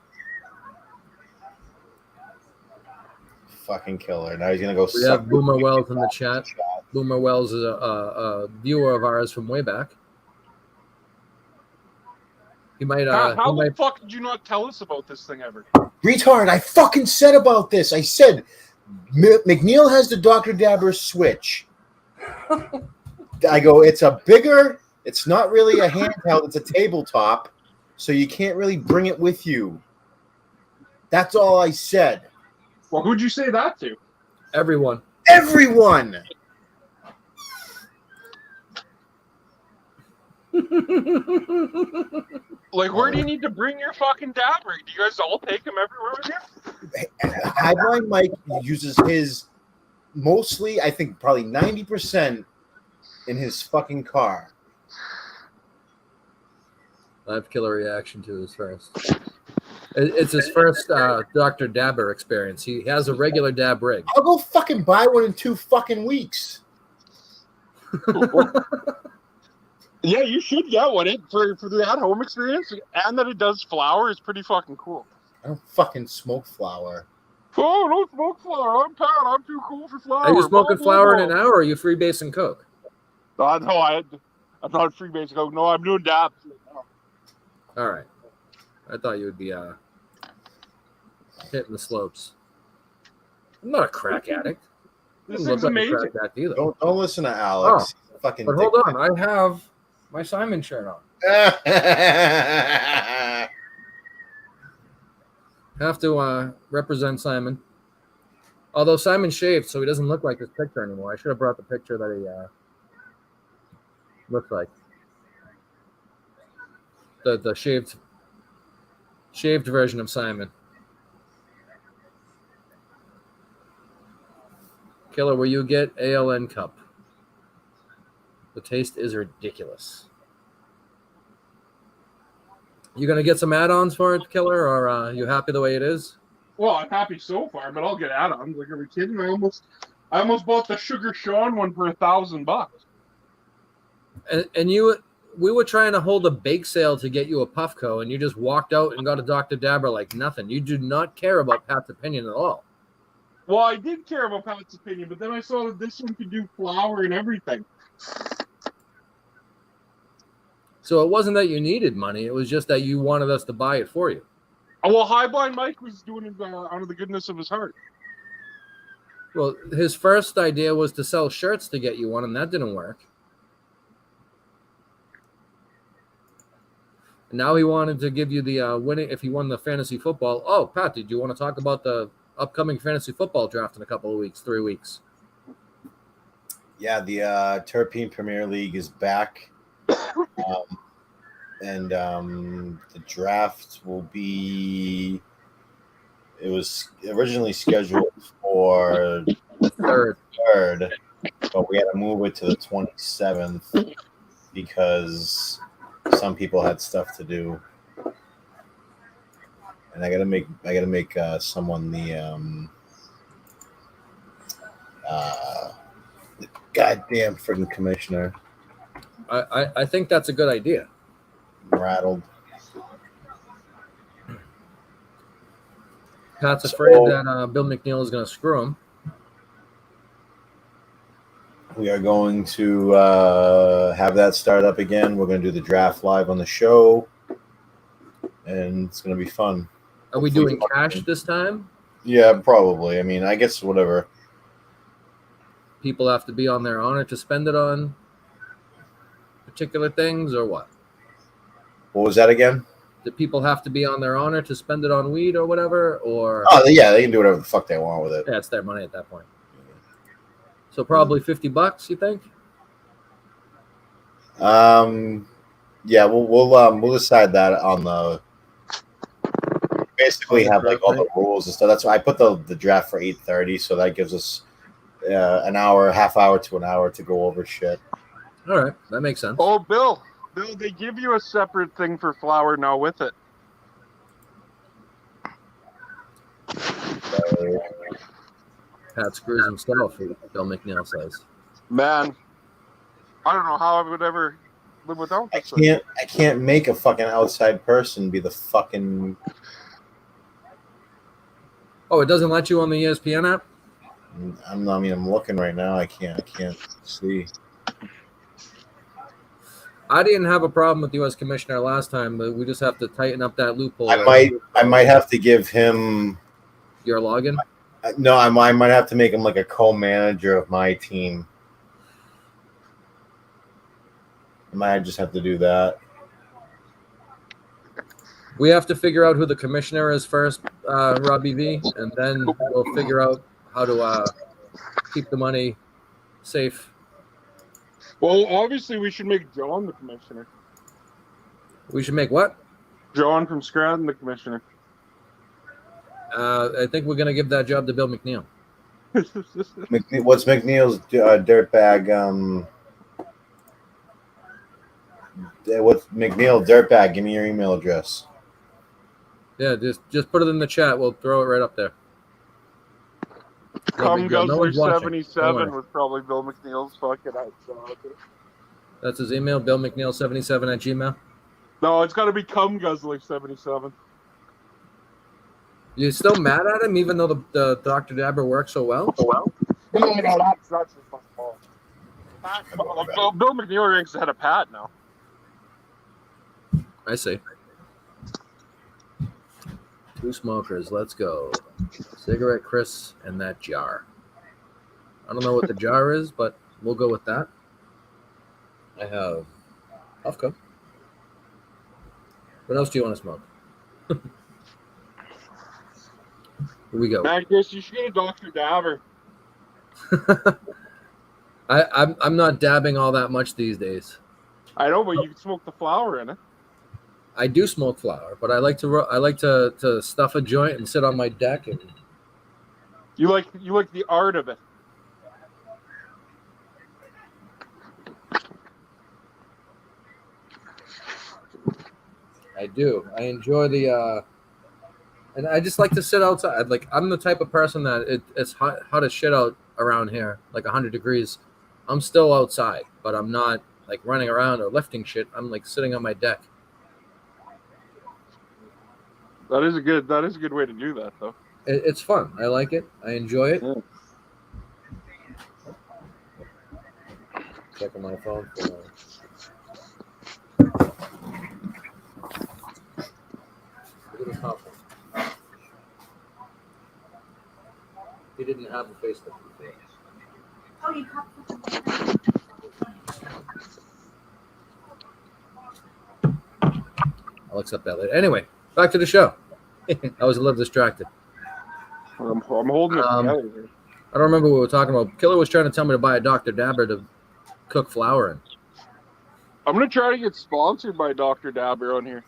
Fucking killer. Now he's going to go We have Boomer Wells in the chat. Boomer Wells is a viewer of ours from way back. He might. How the fuck did you not tell us about this thing ever? Retard, I fucking said about this. I said McNeil has the Dr. Dabber switch. I go, it's not really a handheld, it's a tabletop, so you can't really bring it with you. That's all I said. Well, who'd you say that to? Everyone. Everyone! Like, where do you need to bring your fucking dabber? Do you guys all take him everywhere with you? Highline Mike uses his mostly, I think probably 90% in his fucking car. Live killer reaction to his first. It's his first Dr. Dabber experience. He has a regular dab rig. I'll go fucking buy one in 2 fucking weeks. Yeah, you should get one for the at-home experience, and that it does flower is pretty fucking cool. I don't fucking smoke flower. Oh, don't smoke flower. I'm Pat. I'm too cool for flower. Are you smoking flower in an hour, or are you freebasing coke? No, I'm not freebasing coke. No, I'm doing dabs. All right. I thought you would be hitting the slopes. I'm not a crack addict. This is amazing. Crack addict either. Don't listen to Alex. Oh, Fucking but hold on. I have my Simon shirt on. Have to represent Simon. Although Simon shaved, so he doesn't look like this picture anymore. I should have brought the picture that he looks like. The shaved version of Simon. Killer, will you get ALN Cup? The taste is ridiculous. You gonna get some add-ons for it, Killer, or you happy the way it is? Well, I'm happy so far, but I'll get add-ons. Like, are we kidding? I almost bought the Sugar Sean one for $1,000. And we were trying to hold a bake sale to get you a Puffco, and you just walked out and got a Dr. Dabber like nothing. You do not care about Pat's opinion at all. Well, I did care about Pat's opinion, but then I saw that this one could do flour and everything. So it wasn't that you needed money. It was just that you wanted us to buy it for you. Oh, well, Highblind Mike was doing it out of the goodness of his heart. Well, his first idea was to sell shirts to get you one, and that didn't work. And now he wanted to give you the winning if he won the fantasy football. Oh, Pat, did you want to talk about the upcoming fantasy football draft in a couple of weeks, 3 weeks? Yeah, the Terpene Premier League is back. and the draft will be. It was originally scheduled for Third. But we had to move it to the 27th because some people had stuff to do, and I gotta make someone the goddamn freaking commissioner. I think that's a good idea. I'm rattled. Pat's afraid that Bill McNeil is going to screw him. We are going to have that start up again. We're going to do the draft live on the show, and it's going to be fun. Are we doing cash this time? Yeah, probably. I mean, I guess whatever. People have to be on their honor to spend it on particular things, or what? What was that again? Do people have to be on their honor to spend it on weed or whatever? Or oh yeah, they can do whatever the fuck they want with it. Yeah, it's their money at that point. So probably $50, you think? Yeah, we'll decide that on the. Basically, have like all the rules and stuff. That's why I put the draft for 8:30, so that gives us an hour, half hour to an hour to go over shit. All right, that makes sense. Oh, Bill, they give you a separate thing for flour now with it. Pat screws himself, Bill McNeil says. Man, I don't know how I would ever live without this. I can't make a fucking outside person be the fucking. Oh, it doesn't let you on the ESPN app? I'm looking right now. I can't see. I didn't have a problem with the U.S. Commissioner last time, but we just have to tighten up that loophole. I might have to give him your login. No, I might have to make him like a co-manager of my team. I might just have to do that. We have to figure out who the commissioner is first, Robbie V, and then we'll figure out how to keep the money safe. Well, obviously, we should make John the commissioner. We should make what? John from Scranton the commissioner. Uh, I think we're going to give that job to Bill McNeil. What's McNeil's dirtbag? What's McNeil dirtbag? Give me your email address. Yeah, just put it in the chat. We'll throw it right up there. Cum No Guzzler one's watching. 77 was probably Bill McNeil's fucking out. That's his email, BillMcNeil77@gmail. No, it's got to be Cum Guzzler 77. You still mad at him, even though the Dr. Dabber works so well? No, that's just my fault. Bill McNeil ranks ahead of Pat now. I see. Two smokers, let's go. Cigarette Chris and that jar. I don't know what the jar is, but we'll go with that. I have Puffco. What else do you want to smoke? Here we go. Man, Chris, you should get a Dr. Dabber. I'm not dabbing all that much these days. I know, but you can smoke the flower in it. I do smoke flower, but I like to stuff a joint and sit on my deck and. You like the art of it. I do. I enjoy the and I just like to sit outside. Like I'm the type of person that it's hot as shit out around here, like 100 degrees. I'm still outside, but I'm not like running around or lifting shit. I'm like sitting on my deck. That is a good way to do that, though. It's fun. I like it. I enjoy it. Yeah. Checking my phone for. He didn't have a Facebook before. Oh, you cut. I'll accept that later. Anyway, back to the show. I was a little distracted. I'm holding it together here. I don't remember what we were talking about. Killer was trying to tell me to buy a Dr. Dabber to cook flour in. I'm gonna try to get sponsored by Dr. Dabber on here.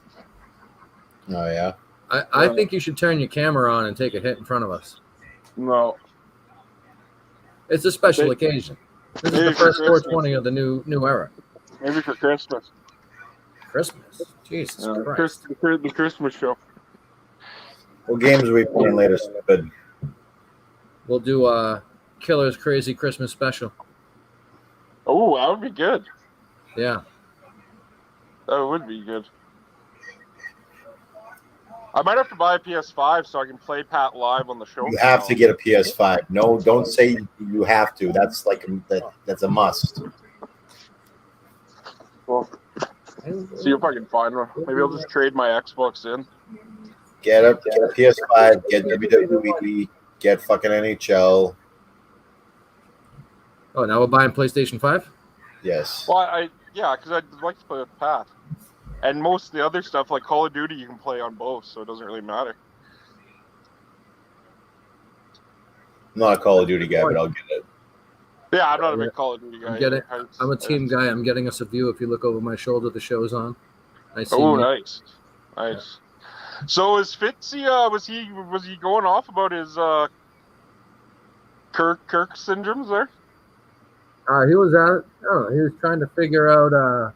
Oh yeah. I think you should turn your camera on and take a hit in front of us. No. It's a special occasion. This is the first 420 of the new era. Maybe for Christmas. Christmas. Jesus Christ. The Christmas show. What games are we playing later, stupid? We'll do Killer's Crazy Christmas Special. Oh, that would be good. Yeah. That would be good. I might have to buy a PS5 so I can play Pat live on the show. You have to get a PS5. No, don't say you have to. That's like that's a must. Well, see if I can find one. Maybe I'll just trade my Xbox in. Get a PS5. Get WWE. Get fucking NHL. Oh, now we're buying PlayStation 5? Yes. Well, because I'd like to play with Pat. And most of the other stuff, like Call of Duty, you can play on both, so it doesn't really matter. I'm not a Call of Duty guy, but I'll get it. Yeah, I'm not a big Call of Duty guy. I'm a team guy. I'm getting us a view. If you look over my shoulder, the show's on. Nice. So is Fitzy? Was he going off about his Kirk syndromes there? He was out. I don't know. He was trying to figure out.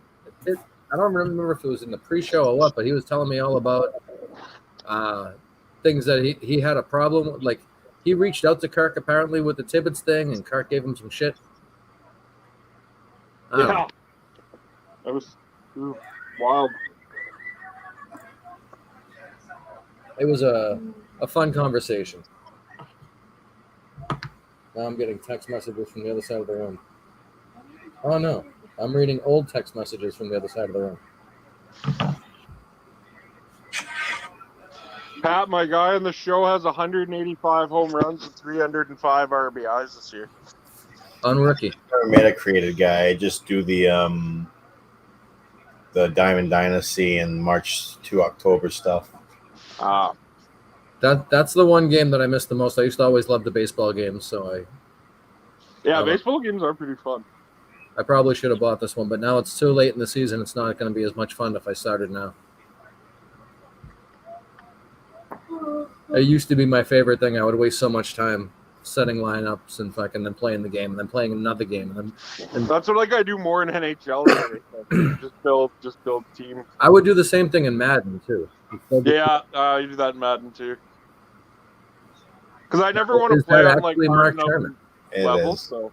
I don't remember if it was in the pre-show or what, but he was telling me all about things that he had a problem with. Like, he reached out to Kirk apparently with the Tibbetts thing, and Kirk gave him some shit. Yeah. That was wild. It was a fun conversation. Now I'm getting text messages from the other side of the room. Oh, no. I'm reading old text messages from the other side of the room. Pat, my guy on the show, has 185 home runs and 305 RBIs this year. Unrookie. Never made a creative guy. I just do the Diamond Dynasty and March to October stuff. That's the one game that I missed the most. I used to always love the baseball games, so baseball games are pretty fun. I probably should have bought this one, but now it's too late in the season. It's not going to be as much fun if I started now. It used to be my favorite thing. I would waste so much time setting lineups and then playing the game and then playing another game. And that's what I do more in NHL. just build team. I would do the same thing in Madden too. Yeah, you do that in Madden too. Because I never want to play on like Mark Turner levels. So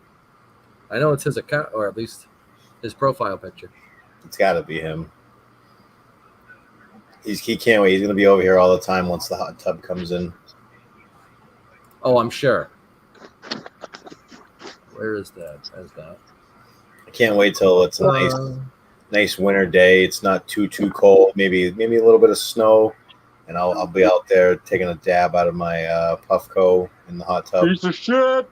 I know it's his account, or at least his profile picture. It's got to be him. He can't wait. He's going to be over here all the time once the hot tub comes in. Oh, I'm sure. Where is that? Where's that? I can't wait till it's a nice winter day. It's not too cold. Maybe a little bit of snow, and I'll be out there taking a dab out of my Puffco in the hot tub. Piece of shit.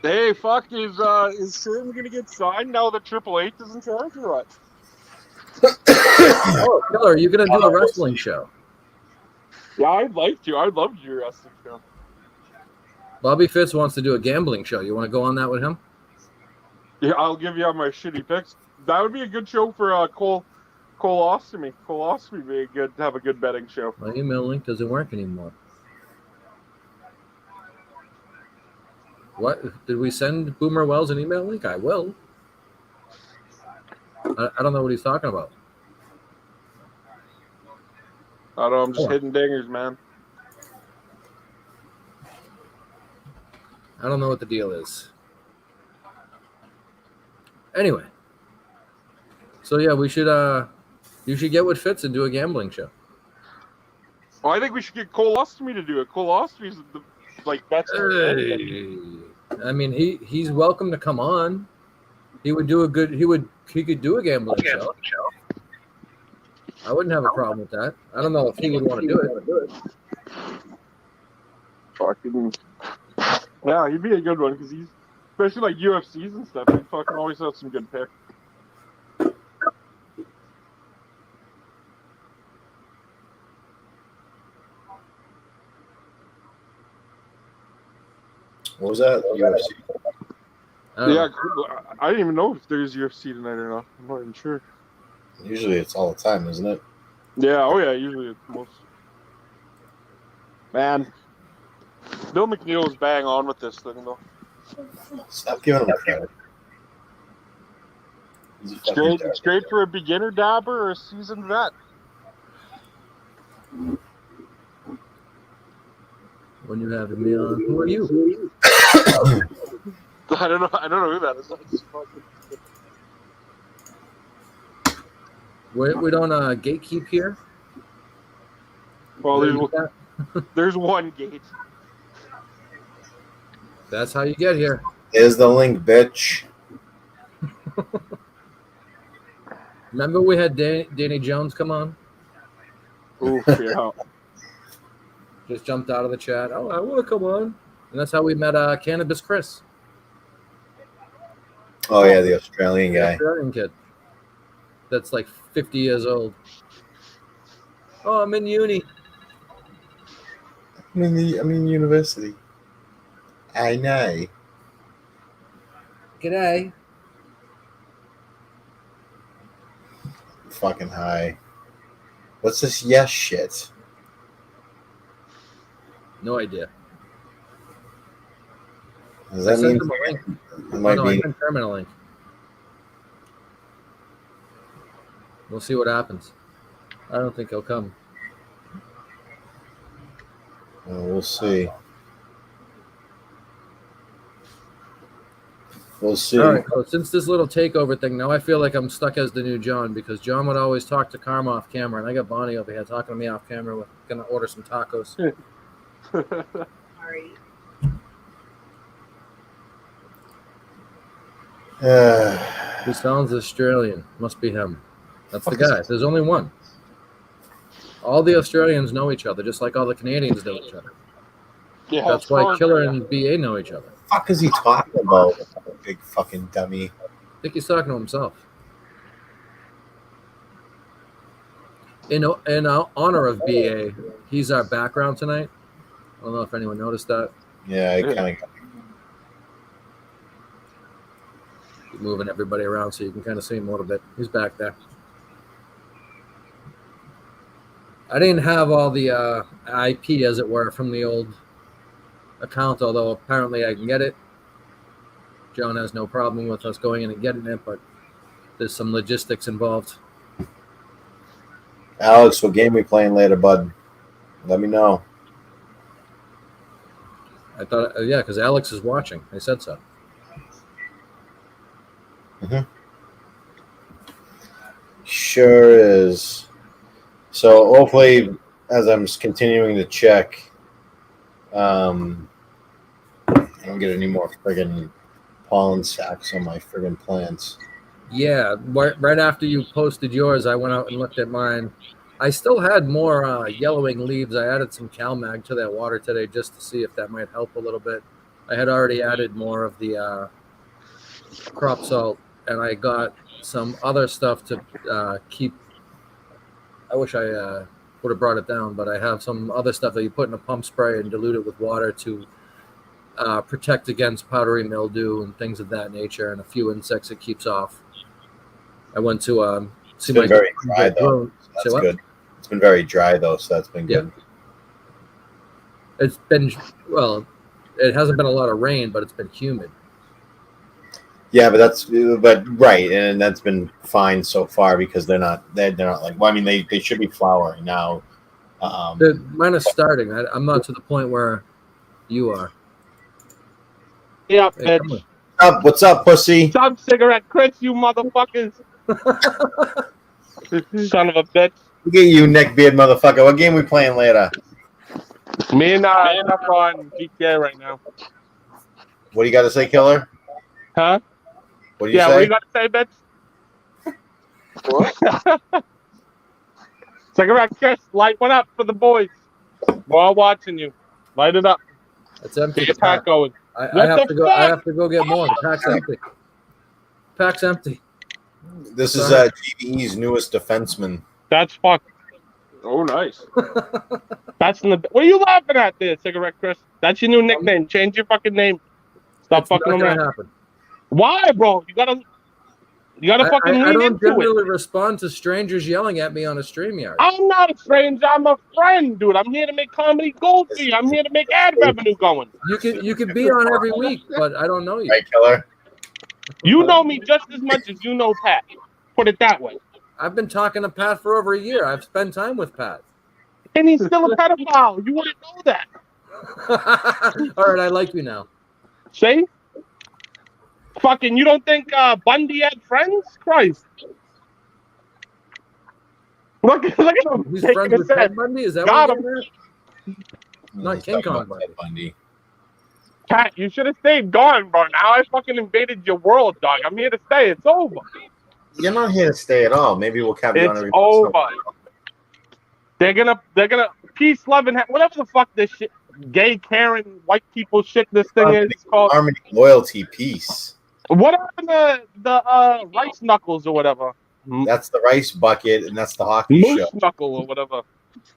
Hey, fuck! Is Sherman gonna get signed now that Triple H is in charge or what? Oh, Killer, are you gonna do a wrestling show? Yeah, I'd like to. I'd love to do a wrestling show. Bobby Fitz wants to do a gambling show. You want to go on that with him? Yeah, I'll give you my shitty picks. That would be a good show for Colostomy. Colostomy would be good to have a good betting show. My email link doesn't work anymore. What? Did we send Boomer Wells an email link? I will. I don't know what he's talking about. I don't know. I'm just hitting dingers, man. I don't know what the deal is. Anyway. So, yeah, we should you should get with Fitz and do a gambling show. Well, I think we should get Colostomy to do it. Colostomy's that's I mean, he's welcome to come on. He could do a gambling show. I wouldn't have a problem with that. I don't know if he would want to do it. Fucking yeah, he'd be a good one because he's especially like UFCs and stuff. He fucking always has some good picks. What was that? UFC? Yeah, I didn't even know if there's UFC tonight or not. I'm not even sure. Usually it's all the time, isn't it? Yeah, oh yeah, usually it's most. Man, Bill McNeil is bang on with this thing though. Stop giving him credit. He's a fucking Straight for a beginner dabber or a seasoned vet. When you have me on, who are you? I don't know who that is. We don't gatekeep here. Well, there's one gate. That's how you get here. There's the link, bitch. Remember we had Danny Jones come on? Oof, yeah. Just jumped out of the chat. Oh, I want to come on. And that's how we met Cannabis Chris. Oh, yeah, the Australian guy. Australian kid. That's like 50 years old. Oh, I'm in uni. I'm in university. I know. G'day. Fucking high. What's this yes shit? No idea. Does that mean it might be terminal link? We'll see what happens. I don't think he'll come. We'll see. We'll see. All right, so since this little takeover thing, now I feel like I'm stuck as the new John because John would always talk to Karma off camera, and I got Bonnie over here talking to me off camera. We're gonna order some tacos. Sorry. He sounds Australian. Must be him. That's the guy. There's only one. All the Australians know each other, just like all the Canadians know each other. Yeah, that's why Killer and BA know each other. What the fuck is he talking about? Big fucking dummy. I think he's talking to himself. In honor of BA, he's our background tonight. I don't know if anyone noticed that. Yeah, I kind of. Moving everybody around so you can kind of see him a little bit. He's back there. I didn't have all the IP, as it were, from the old account, although apparently I can get it. John has no problem with us going in and getting it, but there's some logistics involved. Alex, what game we playing later, bud? Let me know. I thought, yeah, because Alex is watching. I said so. Mm-hmm. Sure is. So hopefully, as I'm continuing to check, I don't get any more friggin' pollen sacks on my friggin' plants. Yeah, right after you posted yours, I went out and looked at mine. I still had more yellowing leaves. I added some CalMag to that water today just to see if that might help a little bit. I had already added more of the crop salt, and I got some other stuff to keep. I wish I would have brought it down, but I have some other stuff that you put in a pump spray and dilute it with water to protect against powdery mildew and things of that nature, and a few insects it keeps off. I went to see my. It's been very dry though. So that's good. It's been very dry though, so that's been good. Yeah. It's been it hasn't been a lot of rain, but it's been humid. Yeah, but right, and that's been fine so far because they're not like. Well, I mean, they should be flowering now. Mine is starting. I'm not to the point where you are. Yeah, hey, bitch. What's up, pussy? Some cigarette Chris, you motherfuckers. Son of a bitch. Look at you, neckbeard motherfucker. What game we playing later? Me and up on GTA right now. What do you got to say, Killer? Huh? What do you say? What do you got to say, bitch? What? Cigarette Chris, light one up for the boys. We're all watching you. Light it up. It's empty. Get your pack going. I have to go. I have to go get more. The pack's empty. Pack's empty. This is GVE's newest defenseman. That's fuck. Oh, nice. That's in the. What are you laughing at, there, Cigarette Chris? That's your new nickname. Change your fucking name. Stop fucking around. Happen. Why, bro? You gotta fucking I lean don't into it. generally respond to strangers yelling at me on a StreamYard. I'm not a stranger. I'm a friend, dude. I'm here to make comedy gold for you. I'm here to make ad revenue going. You could be on every week, but I don't know you. Right, Killer? You know me just as much as you know Pat. Put it that way. I've been talking to Pat for over a year. I've spent time with Pat. And he's still a pedophile. You wouldn't know that. All right, I like you now. See? Fucking, you don't think Bundy had friends? Christ. Look at him. He's taking friends a with sip. Ted Bundy? Is that Got what him. you're Not King Kong Bundy. Bundy. Pat, you should have stayed gone, bro. Now I fucking invaded your world, dog. I'm here to stay. It's over. You're not here to stay at all. Maybe we'll have you on It's every over. They're gonna peace, love, and whatever the fuck this shit, gay Karen, white people shit. This thing is called Harmony, loyalty, peace. what happened to the rice knuckles or whatever? That's the rice bucket, and that's the hockey Moose show. knuckle or whatever.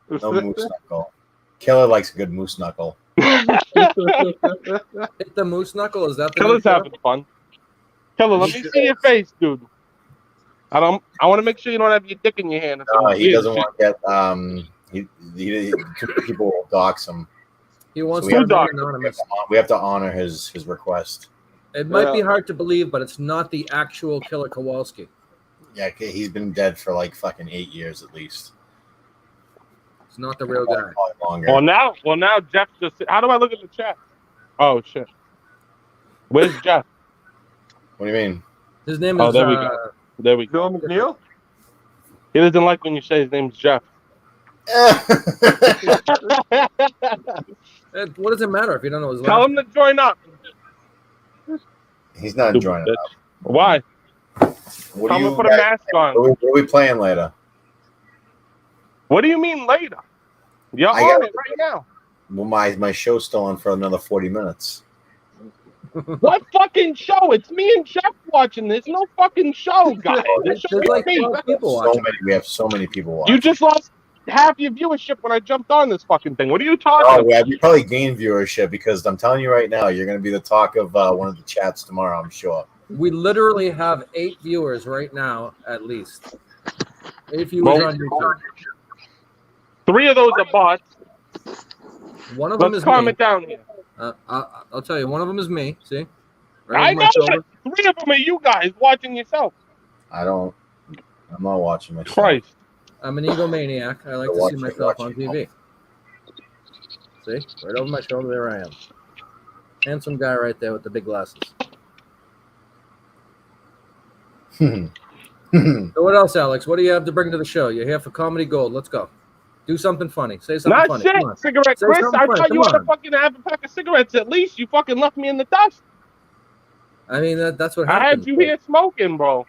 No moose knuckle. Killer likes a good moose knuckle. Hit the moose knuckle. Is that the Killer's new show? having fun. Killer, let me see your face, dude. I want to make sure you don't have your dick in your hand. Or something He weird doesn't shit. want to get people will dox him. He wants So to we, be have to, anonymous. we have to honor his request. It might be hard to believe, but it's not the actual Killer Kowalski. Yeah, he's been dead for like fucking 8 years at least. It's not the real guy. Probably longer. Well, now Jeff just. How do I look at the chat? Oh shit. Where's Jeff? What do you mean? His name Oh, is. there we go. There we go. Bill McNeil? He doesn't like when you say his name's Jeff. What does it matter if you don't know his Tell last him to join up. He's not Stupid joining bitch. up. Why? What Tell do him you to put a guys- mask on. What are we playing later? What do you mean later? You're I on got- it right now. Well, my show's still on for another 40 minutes. What fucking show? It's me and Jeff watching this. No fucking show, guys. This should There's be like me. 12 people So watching. many. We have so many people watching. You just lost half your viewership when I jumped on this fucking thing. What are you talking Oh, about? yeah, we probably gained viewership because I'm telling you right now, you're going to be the talk of one of the chats tomorrow, I'm sure. We literally have 8 viewers right now, at least. 8 viewers Well, on YouTube. 3 of those are bots. One of them Let's is calm me. it down here. I'll tell you, one of them is me. See? I over my know shoulder. it. 3 of them are you guys watching yourself. I'm not watching myself. Christ. I'm an egomaniac. I like to see myself on TV. See? Right over my shoulder, there I am. Handsome guy right there with the big glasses. So what else, Alex? What do you have to bring to the show? You're here for Comedy Gold. Let's go. Do something funny. Say something Not funny. shit, Come on. cigarette Say Chris. something I funny. thought you Come had to on. fucking have a pack of cigarettes at least. You fucking left me in the dust. I mean, that's what I happened. had you here smoking, bro.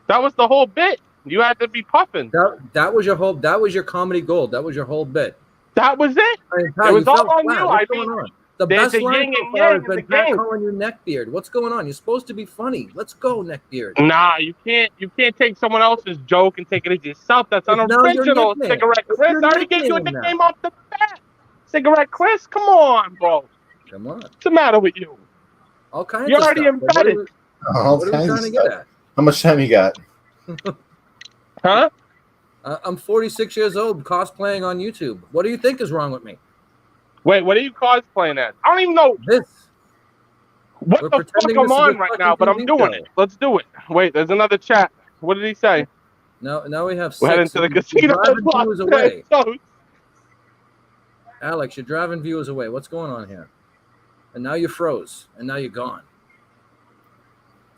That was the whole bit. You had to be puffing. That was your whole. That was your Comedy Gold. That was your whole bit. That was it. I mean, It Pat, was you all fell on flat. you. What's I going mean, on? The there's best a line yin so and far yang has in the been Pat game. calling you Neckbeard. What's going on? You're supposed to be funny. Let's go, Neckbeard. Nah, you can't take someone else's joke and take it as yourself. That's It's now your unoriginal, nickname. Cigarette It's Chris. your I already gave you a nickname now. nickname off the bat. Cigarette Chris, come on, bro. Come on. What's the matter with you? All kinds You're of already stuff. What are embedded. we- All What are we kinds trying of to get stuff. at? How much time you got? Huh? I'm 46 years old, cosplaying on YouTube. What do you think is wrong with me? Wait, what are you cosplaying as? I don't even know This. what We're the fuck pretending I'm this is a on right now, but I'm fucking doing TV it. Let's do it. Wait, there's another chat. What did he say? Now we have We're heading 6. to the You're casino. driving viewers away. So- Alex, you're driving viewers away. What's going on here? And now you froze, and now you're gone.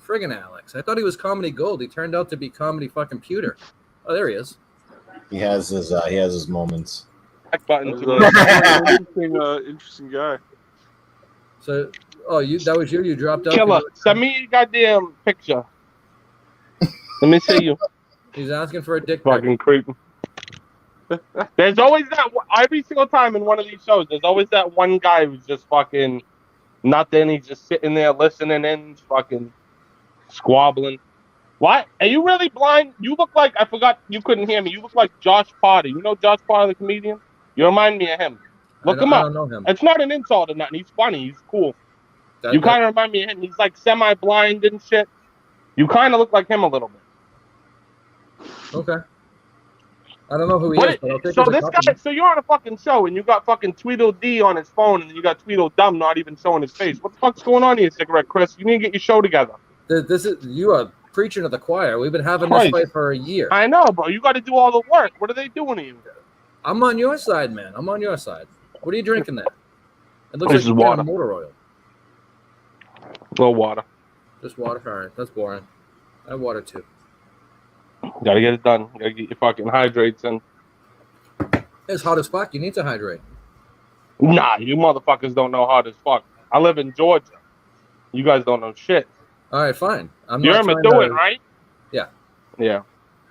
Friggin' Alex. I thought he was Comedy Gold. He turned out to be Comedy fucking Pewter. Oh, there he is. He has his moments. Back button That to was me. interesting guy. So, that was you? You dropped out? Killer, send me your goddamn picture. Let me see you. He's asking for a dick pic. Fucking creep. There's always that every single time in one of these shows. There's always that one guy who's just fucking nothing. He's just sitting there listening in, fucking squabbling. What? Are you really blind? You look like I forgot. You couldn't hear me. You look like Josh Potter. You know Josh Potter, the comedian. You remind me of him. Look him I up. don't know him. It's not an insult or nothing. He's funny. He's cool. You kind of remind me of him. He's like semi-blind and shit. You kind of look like him a little bit. Okay. I don't know who he is, but I'll take so his this guy, compliment. so you're on a fucking show and you got fucking Tweedledee on his phone and you got Tweedledum not even showing his face. What the fuck's going on here, Cigarette Chris? You need to get your show together. This is you are preaching to the choir. We've been having this fight for a year. I know, bro. You got to do all the work. What are they doing to you? I'm on your side, man. I'm on your side. What are you drinking there? It looks This is like you're water. motor oil. No water. Just water. All right, that's boring. I have water too. Gotta get it done. Gotta get your fucking hydrates in. It's hot as fuck. You need to hydrate. Nah, you motherfuckers don't know hard as fuck. I live in Georgia. You guys don't know shit. All right, fine. You're in Methuen, right? Yeah. Yeah.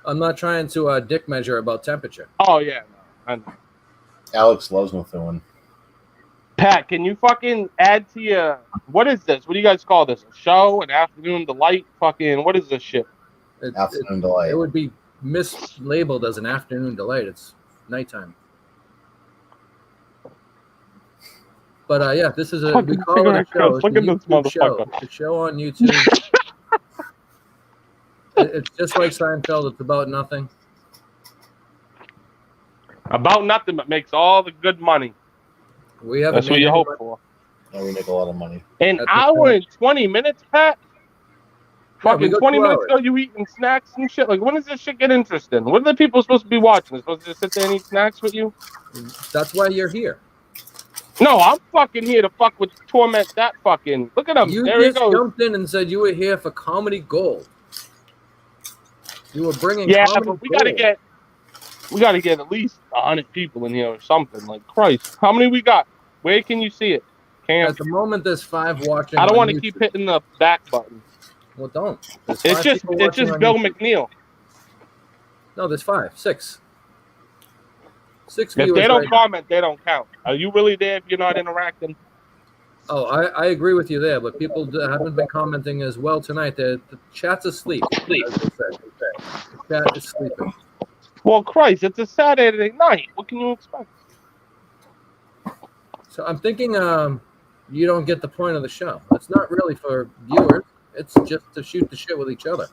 I'm not trying to dick measure about temperature. Oh, yeah. I know. Alex loves Methuen. Pat, can you fucking add to your... What is this? What do you guys call this? A show? An afternoon delight? Fucking... What is this shit? Afternoon delight. It would be mislabeled as an afternoon delight. It's nighttime. But yeah, this is a we call it a show. Look at this motherfucker. It's a show on YouTube. It's just like Seinfeld. It's about nothing. About nothing, but makes all the good money. We have. That's what you hope for. Yeah, we make a lot of money. An hour and 20 minutes, Pat? Fucking 20 minutes ago, you eating snacks and shit. Like, when does this shit get interesting? What are the people supposed to be watching? They're supposed to just sit there and eat snacks with you? That's why you're here. No, I'm fucking here to fuck with torment that fucking. Look at him. You There he just goes. jumped in and said you were here for comedy gold. You were bringing Yeah, comedy but we gold. gotta get at least 100 people in here or something. Like, Christ, how many we got? Where can you see it? At the moment, there's 5 watching. I don't on want to YouTube. keep hitting the back button. Well, don't. There's It's 5 just people it's watching just on Bill YouTube. McNeil. No, there's 5, 6. 6 If viewers they don't right now. comment, they don't count. Are you really there if you're not interacting? Oh, I agree with you there, but people haven't been commenting as well tonight. The chat's asleep. As they said. The chat is sleeping. Well, Christ, it's a Saturday night. What can you expect? So I'm thinking you don't get the point of the show. It's not really for viewers. It's just to shoot the shit with each other.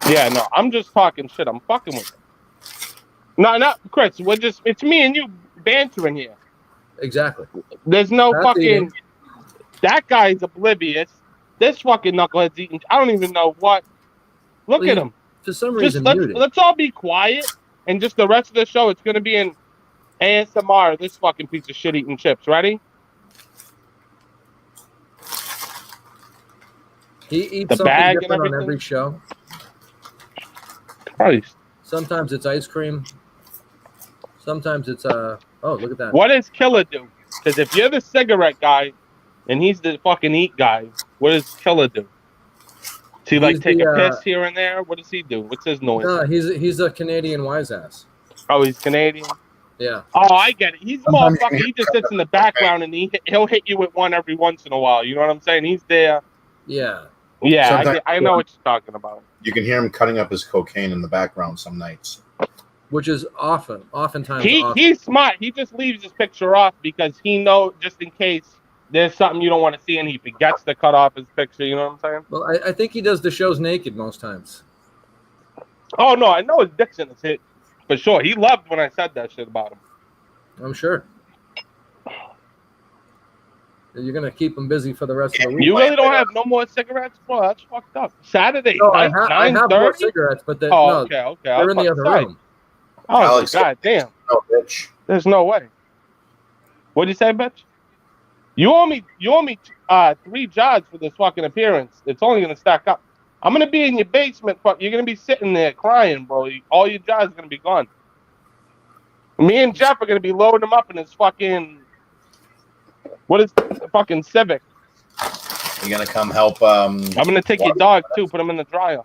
Yeah, no, I'm just talking shit. I'm fucking with it. No, not Chris. It's me and you bantering here. Exactly. There's no That's fucking. eating. That guy's oblivious. This fucking knucklehead's eating. I don't even know what. Look Well, at him. For some Just reason, muted. let's all be quiet, and just the rest of the show, it's gonna be in ASMR. This fucking piece of shit eating chips. Ready? He eats The something bag and different on everything? every show. Christ. Sometimes it's ice cream. Sometimes it's oh, look at that. What does Killer do? Because if you're the cigarette guy, and he's the fucking eat guy, what does Killer do? Does he like He's take the, a piss here and there? What does he do? What's his noise? No, he's a Canadian wise ass. Oh, he's Canadian. Yeah. Oh, I get it. He's a motherfucker. He just sits in the background and he'll hit you with one every once in a while. You know what I'm saying? He's there. Yeah. Yeah, I know what you're talking about. You can hear him cutting up his cocaine in the background some nights. Which is oftentimes. He's smart. He just leaves his picture off because he knows just in case there's something you don't want to see and he forgets to cut off his picture. You know what I'm saying? Well, I think he does the shows naked most times. Oh no, I know his dick's in his hit for sure. He loved when I said that shit about him. I'm sure. You're gonna keep him busy for the rest of the week. You really don't have no more cigarettes, bro? That's fucked up. Saturday No, I night, have more 9:30. cigarettes, but Okay. they're in the other room. Oh, Alex, god damn. No, bitch. There's no way. What'd you say, bitch? You owe me 3 jobs for this fucking appearance. It's only gonna stack up. I'm gonna be in your basement. You're gonna be sitting there crying, bro. All your jobs are gonna be gone. Me and Jeff are gonna be loading him up in his fucking. What is the fucking Civic? You gonna come help? I'm gonna take your dog too. Put him in the dryer.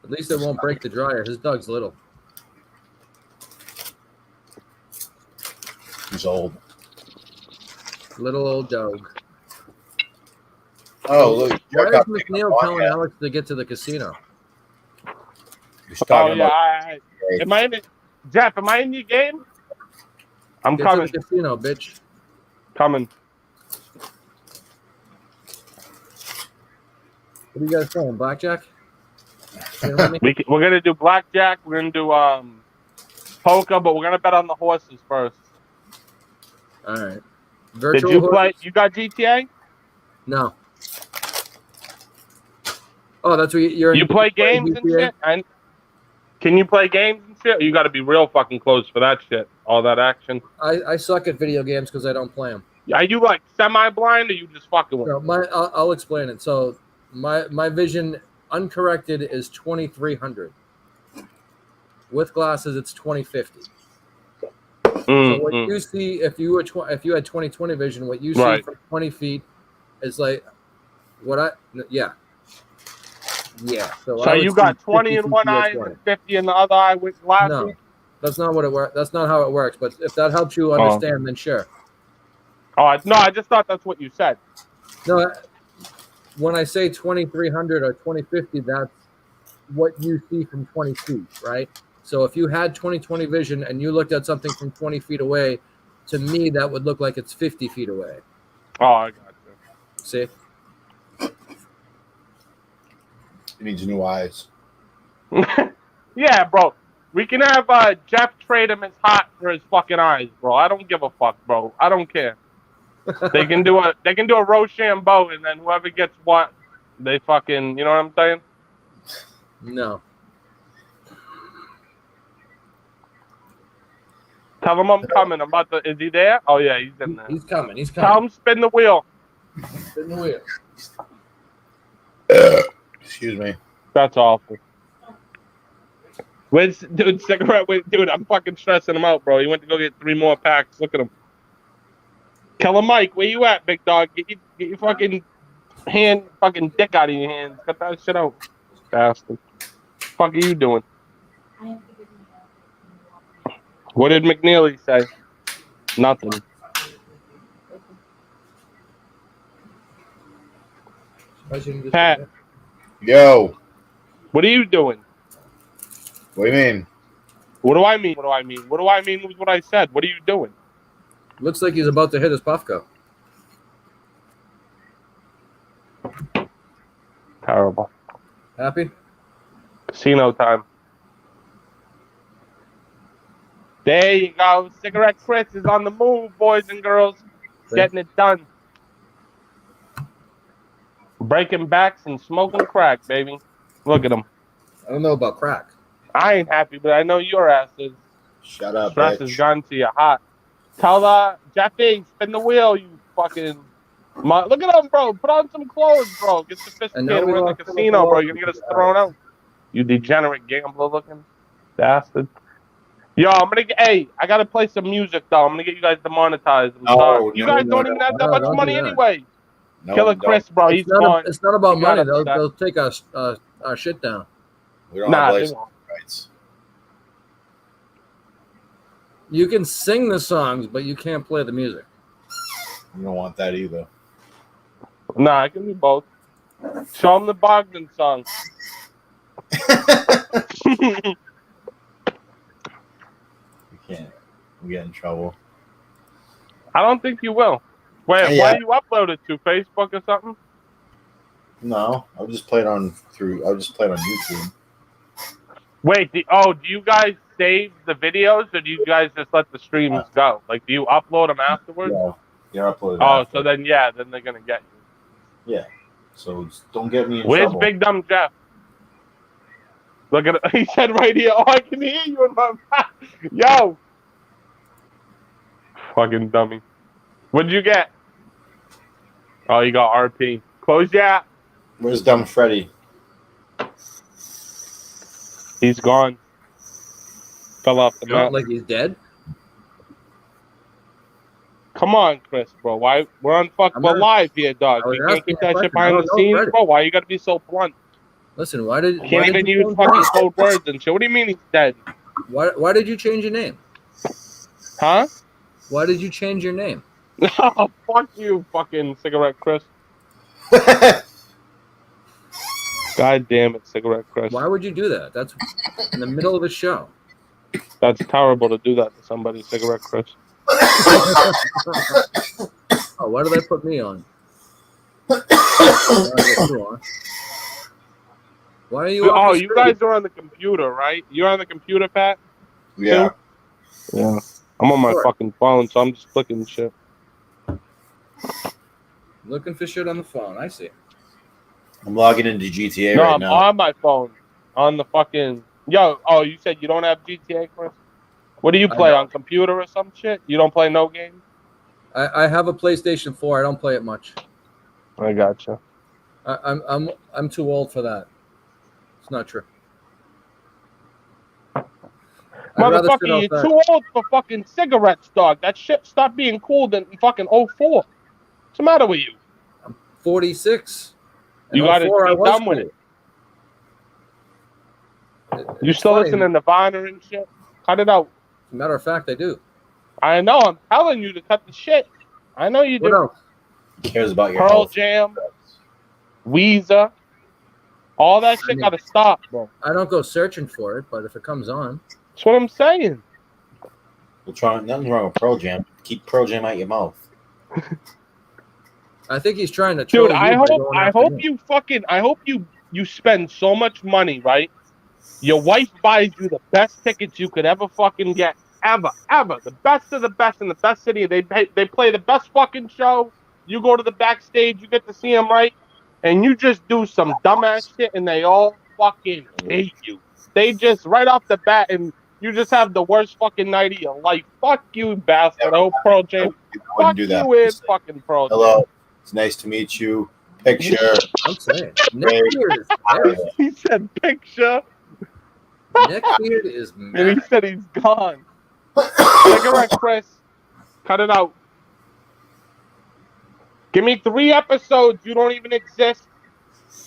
At least it won't break the dryer. His dog's little. He's old. Little old dog. Oh, look. Why is McNeil telling Alex to get to the casino? Oh yeah. Am I in it? Jeff, am I in your game? I'm Get coming. to the casino, bitch. Coming. What are you guys playing? Blackjack? You know what I mean? We're gonna do blackjack. We're gonna do poker, but we're gonna bet on the horses first. All right. Did Virtual you horses? play? You got GTA? No. Oh, that's what you're. You play games and GTA? shit? And can you play games and shit? You got to be real fucking close for that shit. All that action. I suck at video games because I don't play them. Are you like semi-blind, or you just fucking with? No, I'll explain it. So my vision uncorrected is 2300. With glasses, it's 2050. So what you see if you had 20/20 vision, what you see Right. from 20 feet is like what I yeah. So So I would you see got 50 20 in feet one to your eye 20. and 50 in the other eye with glasses? No, that's not what it works. That's not how it works. But if that helps you understand, then sure. Oh, no, I just thought that's what you said. No, when I say 2300 or 2050, that's what you see from 20 feet, right? So if you had 20/20 vision and you looked at something from 20 feet away, to me that would look like it's 50 feet away. Oh, I got you. See? He needs new eyes. Yeah, bro. We can have Jeff trade him his hat for his fucking eyes, bro. I don't give a fuck, bro. I don't care. They can do a Rochambeau, and then whoever gets what, they fucking, you know what I'm saying? No. Tell him I'm coming. I'm about to. Is he there? Oh yeah, he's in there. He's coming. He's Tell coming. him spin the wheel. Spin the wheel. Excuse me. That's awful. Where's dude cigarette? Wait, dude, I'm fucking stressing him out, bro. He went to go get 3 more packs. Look at him. Killer Mike, where you at, big dog? Get your fucking fucking dick out of your hands. Cut that shit out, bastard. Fuck are you doing? What did McNeely say? Nothing. Pat, Yo. what are you doing? What do you mean? What do I mean? What do I mean? What do I mean with what I said? What are you doing? Looks like he's about to hit his Puffco. Terrible. Happy? Casino time. There you go. Cigarette Chris is on the move, boys and girls. Getting it done. Breaking backs and smoking crack, baby. Look at him. I don't know about crack. I ain't happy, but I know your ass is. Shut up, Stress has gone to your hot. Tell Jeffy, spin the wheel, you fucking. Look at him, bro. Put on some clothes, bro. Get sophisticated. We're in the casino, bro. You're gonna get us thrown out. You degenerate gambler looking bastard. Yo, I'm gonna get. Hey, I gotta play some music though. I'm gonna get you guys demonetized. I'm sorry. You guys don't even have that much money anyway. Killer Chris, bro. He's gone. It's not about money. They'll take our shit down. We don't have license rights. You can sing the songs, but you can't play the music. You don't want that either. Nah, I can do both. Show him the Bogdan song. We can't. We get in trouble. I don't think you will. Wait, Yeah. why you upload it to Facebook or something? No, I'll just play it on YouTube. Wait, do you guys save the videos, or do you guys just let the streams go? Like, do you upload them afterwards? Yeah, upload it. Oh, after. so then then they're gonna get you. Yeah. So just don't get me in Where's trouble. Big Dumb Jeff? Look at it. He said right here. Oh, I can hear you in my mouth. Yo. Fucking dummy. What'd you get? Oh, you got RP. Close your app. Where's Dumb Freddy? He's gone. Fell off the mountain. Like he's dead? Come on, Chris, bro. Why we're on we're live here, dog. You can't keep that shit behind the scenes, bro. Why you gotta be so blunt? Listen, why did Can't even use fucking code words and shit. What do you mean he's dead? Why did you change your name? Huh? Why did you change your name? Oh, fuck you, fucking Cigarette Chris. God damn it, Cigarette Chris. Why would you do that? That's in the middle of a show. That's terrible to do that to somebody, Cigarette Chris. Oh, why did they put me on? Why are you? Oh, you guys are on the computer, right? You're on the computer, Pat? Yeah. Too? Yeah. I'm on my Sure. fucking phone, so I'm just clicking shit. Looking for shit on the phone. I see. I'm logging into GTA No, right I'm now. on my phone. On the fucking... Yo, oh, you said you don't have GTA, Chris? What do you play, on computer or some shit? You don't play no game? I have a PlayStation 4. I don't play it much. I gotcha. I'm too old for that. It's not true. I'd rather sit Motherfucker, you're outside. too old for fucking cigarettes, dog. That shit stopped being cool in fucking 04. What's the matter with you? 46. You In gotta 04, I be was done with cool. You still funny. listening to Nirvana and shit? Cut it out. As a matter of fact, I do. I know. I'm telling you to cut the shit. I know you What do. else? Who cares about your Pearl health? Jam, Weezer, all that shit gotta stop, bro. I don't go searching for it, but if it comes on, That's what I'm saying. Nothing wrong with Pearl Jam. Keep Pearl Jam out your mouth. I think he's trying to troll Dude, you I by going after hope me. I hope you spend so much money, right? Your wife buys you the best tickets you could ever fucking get. Ever. The best of the best in the best city. They play the best fucking show. You go to the backstage, you get to see them, right? And you just do some dumbass shit and they all fucking hate you. They just, right off the bat, and you just have the worst fucking night of your life. Fuck you, bastard. Oh, Pearl Jam. Fuck do that. you in fucking Pearl Jam. Hello. It's nice to meet you. Picture. I'm saying. Neckbeard is dead. He said picture. Neckbeard is And mad. he said he's gone. Cigarette Chris. Cut it out. Give me 3 episodes. You don't even exist.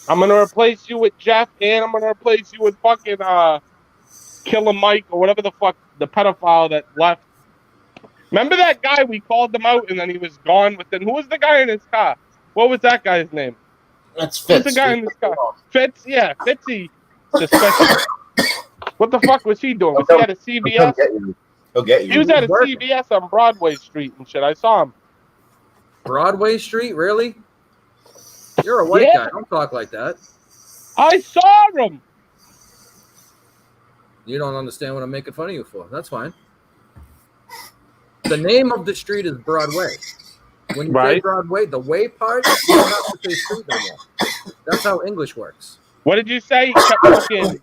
I'm gonna replace you with Jeff, and I'm gonna replace you with fucking Killer Mike or whatever the fuck, the pedophile that left. Remember that guy? We called him out, and then he was gone. Within who was the guy in his car? What was that guy's name? That's Who's Fitz. the guy in his car? Fitz, yeah, Fitzy. Suspicious. What the fuck was he doing? Was he at a CVS? He'll get you. He was at a CVS on Broadway Street and shit. I saw him. Broadway Street, really? You're a white Yeah. guy. Don't talk like that. I saw him. You don't understand what I'm making fun of you for. That's fine. The name of the street is Broadway. When you say Right. Broadway, the way part, you don't have to say street anymore. That's how English works. What did you say? He kept fucking-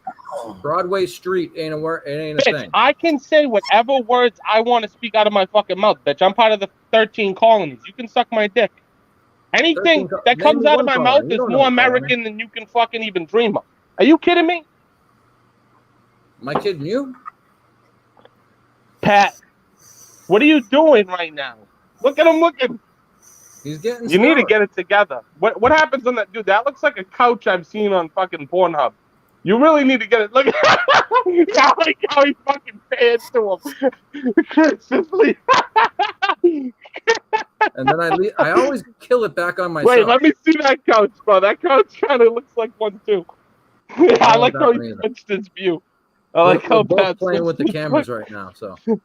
Broadway Street ain't a word. It ain't a Bitch, thing. I can say whatever words I want to speak out of my fucking mouth, bitch. I'm part of the 13 colonies. You can suck my dick. Anything 13 that comes name out of one my colony. mouth You is don't know more a colony. American than you can fucking even dream of. Are you kidding me? Am I kidding you? Pat, what are you doing right now? Look at him looking. He's getting You need to scarred. get it together. What happens on that? Dude, that looks like a couch I've seen on fucking Pornhub. You really need to get it. Look I like how he fucking pans to him. Chris is leaving. And then I always kill it back on myself. Wait, let me see that couch, bro. That couch kind of looks like one too. I No, like that how one he either. switched his view. I like We're how both Pat's playing with the switched cameras his- right now. So, oh,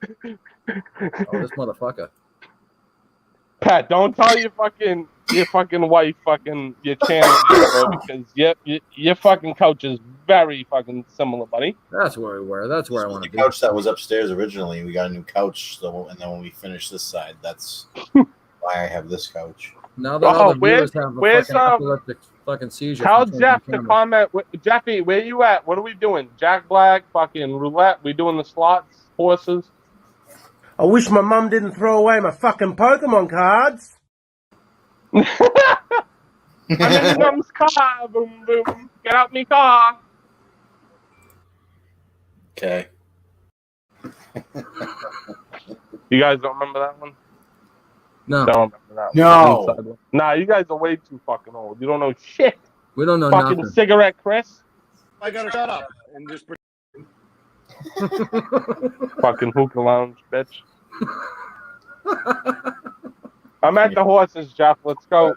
this motherfucker. Pat, don't tell your fucking wife fucking your channel name, bro, because your fucking couch is very fucking similar, buddy. That's where we were. That's where I want The to be. couch that was upstairs originally. We got a new couch, so, and then when we finished this side, that's why I have this couch. Now that all the viewers have a where's, fucking epileptic fucking seizure. Tell from changing Jeff to cameras. comment. Jeffy, where you at? What are we doing? Jack Black, fucking roulette. We doing the slots, horses. I wish my mum didn't throw away my fucking Pokemon cards. I'm in mom's car. Boom, boom. Get out me car. Okay. You guys don't remember that one? No. Don't remember that No. one. Nah, you guys are way too fucking old. You don't know shit. We don't know Fucking nothing. cigarette, Chris. I gotta shut up and just. Fucking hookah lounge, bitch. I'm at the horses, Jeff. Let's go.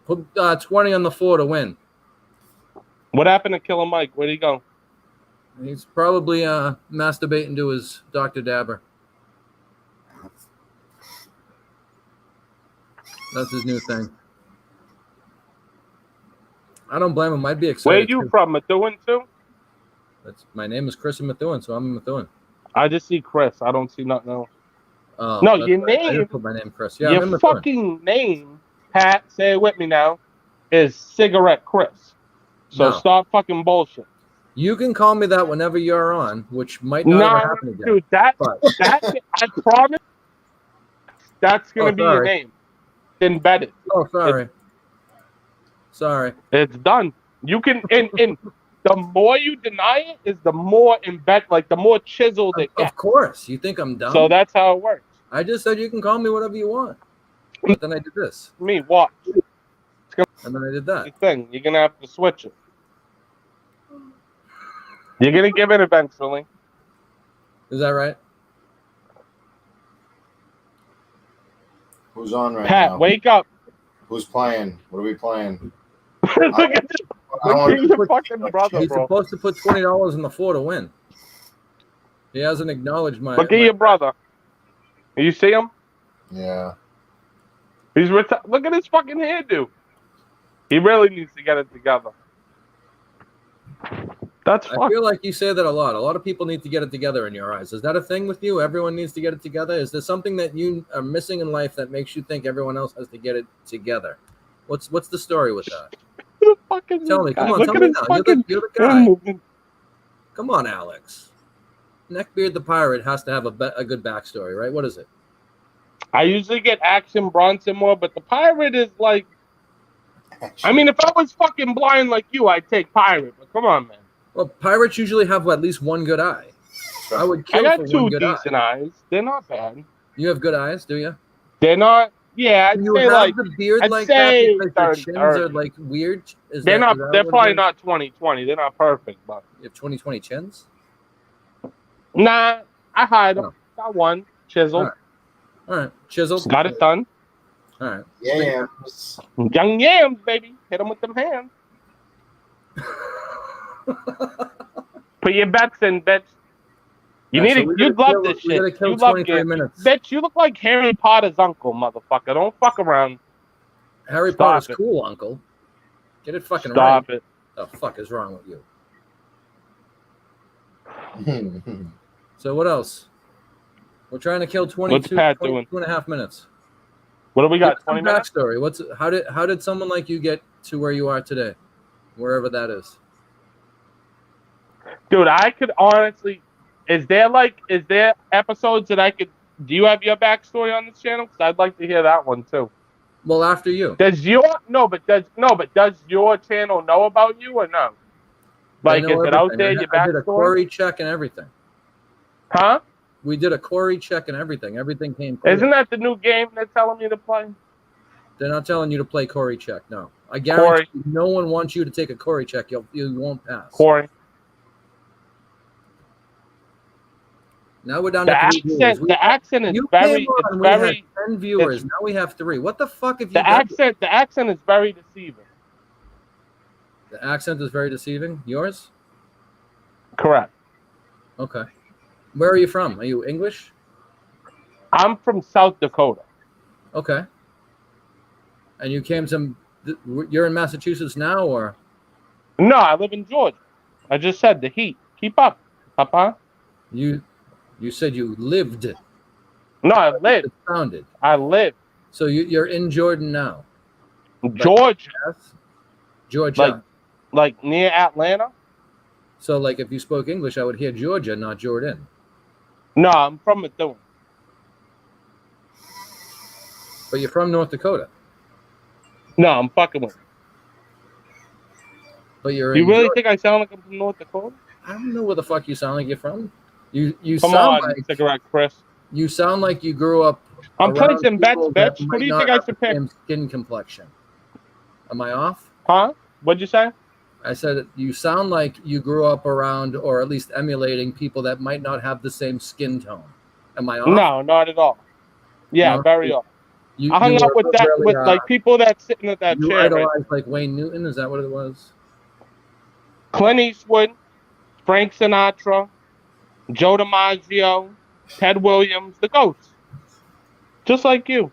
Put 20 on the floor to win. What happened to Killer Mike? Where'd he go? He's probably masturbating to his Dr. Dabber. That's his new thing. I don't blame him. I'd be excited. Where you from, Methuen too? My name is Chris Methuen, so I'm Methuen. I just see Chris. I don't see nothing else. Oh, no, that's your right. I name. didn't put my name, Chris. Yeah, Your I'm in Methuen. fucking name, Pat. Say it with me now. Is Cigarette Chris. So No. stop fucking bullshit. You can call me that whenever you're on, which might not ever happen again. Dude, that I promise. That's gonna be your sorry. name. Embedded. Oh, sorry. Sorry. It's done. You can and the more you deny it is the more the more chiseled it gets. Of course. You think I'm dumb? So that's how it works. I just said you can call me whatever you want. But then I did this. Me, watch. And then I did that. The thing. You're gonna have to switch it. You're gonna give it eventually. Is that right? Who's on right Pat, now? wake up. Who's playing? What are we playing? Look at your fucking brother, He's bro. supposed to put $20 on the floor to win. He hasn't acknowledged my. Look at your brother. You see him? Yeah. He's look at his fucking hairdo. He really needs to get it together. That's I feel like you say that a lot. A lot of people need to get it together in your eyes. Is that a thing with you? Everyone needs to get it together? Is there something that you are missing in life that makes you think everyone else has to get it together? What's the story with that? Tell me. Come on, tell me now. You're the guy. Come on, Alex. Neckbeard the Pirate has to have a good backstory, right? What is it? I usually get Action Bronson more, but the Pirate is like... I mean, if I was fucking blind like you, I'd take Pirate, but come on, man. Well, pirates usually have at least one good eye. I would kill I for got two one good decent eye. eyes. They're not bad. You have good eyes, do you? They're not... Yeah, I'd You say have like... the beard I'd like say that because 30, your chins 30. are like weird. Is They're that- not. is that They're what it probably is? not 20/20. They're not perfect, but You have 20/20 chins. nah, I hide them. Oh. Got one chiseled. All right, chiseled. Got it done. All right. Yeah. Young yams, baby. Hit them with them hands. Put your bets in, bitch. You Yeah, need so to. You'd love this we shit. gotta kill You love 23 it. minutes. Bitch, you look like Harry Potter's uncle, motherfucker. Don't fuck around. Harry Stop Potter's it. cool, Uncle. Get it fucking Stop right. it. The fuck is wrong with you? So what else? We're trying to kill 22 Pat doing? 22 and a half minutes. What do we got? Give some 20 minutes? backstory. How did someone like you get to where you are today, wherever that is? Dude, I could honestly. Is there episodes that I could? Do you have your backstory on this channel? Because I'd like to hear that one too. Well, after you. Does your channel know about you or no? Like, I know is it out everything. there? Your I did a backstory? Corey check and everything. Huh? We did a Corey check and everything. Everything came clear. Isn't that the new game they're telling me to play? They're not telling you to play Corey check. No, I guarantee you, no one wants you to take a Corey check. You won't pass. Corey. Now we're down The to 3 viewers. accent. The accent is You very. came on, It's we very. had 10 viewers. Now we have 3. What the fuck have you The done? accent is very deceiving. The accent is very deceiving. Yours? Correct. Okay. Where are you from? Are you English? I'm from South Dakota. Okay. And you came to... You're in Massachusetts now, or? No, I live in Georgia. I just said the heat. Keep up, Papa. You said you lived. No, I live. It sounded. I live. So you're in Jordan now. Georgia. Yes? Georgia. Like near Atlanta? So like if you spoke English, I would hear Georgia, not Jordan. No, I'm from Methuen. But you're from North Dakota. No, I'm fucking with you. But you're You in really Georgia. think I sound like I'm from North Dakota? I don't know where the fuck you sound like you're from. You Come sound on, like cigarette Chris. you sound like you grew up. I'm around placing bets, people that bitch. Who might do you not think I have should the pick? same skin complexion. Am I off? Huh? What'd you say? I said you sound like you grew up around, or at least emulating people that might not have the same skin tone. Am I off? No, not at all. Yeah, No? very off. You, I hung you up were with that really, with like people that sitting at that you chair. Right? idolized like Wayne Newton. Is that what it was? Clint Eastwood, Frank Sinatra, Joe DiMaggio, Ted Williams, the Ghost. Just like you.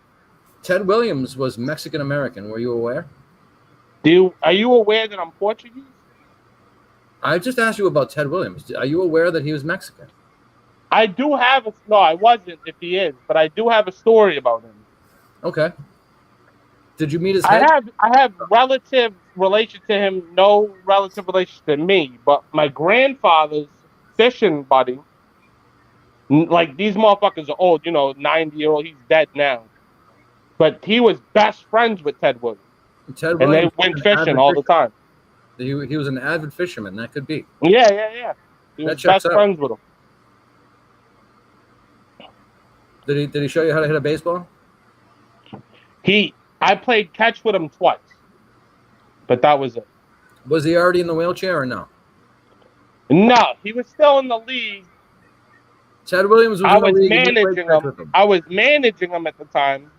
Ted Williams was Mexican American. Were you aware? Are you aware that I'm Portuguese? I just asked you about Ted Williams. Are you aware that he was Mexican? I do have no, I wasn't if he is, but I do have a story about him. Okay. Did you meet his head? I have relative relation to him, no relative relation to me, but my grandfather's fishing buddy, like these motherfuckers are old, 90-year-old, he's dead now. But he was best friends with Ted Williams. Ted and Williams they went fishing all the time. He was an avid fisherman. That could be. Yeah. He was best friends with him. Did he show you how to hit a baseball? I played catch with him twice, but that was it. Was he already in the wheelchair or no? No, he was still in the league. Ted Williams was I in the was league. managing him. I was managing him at the time,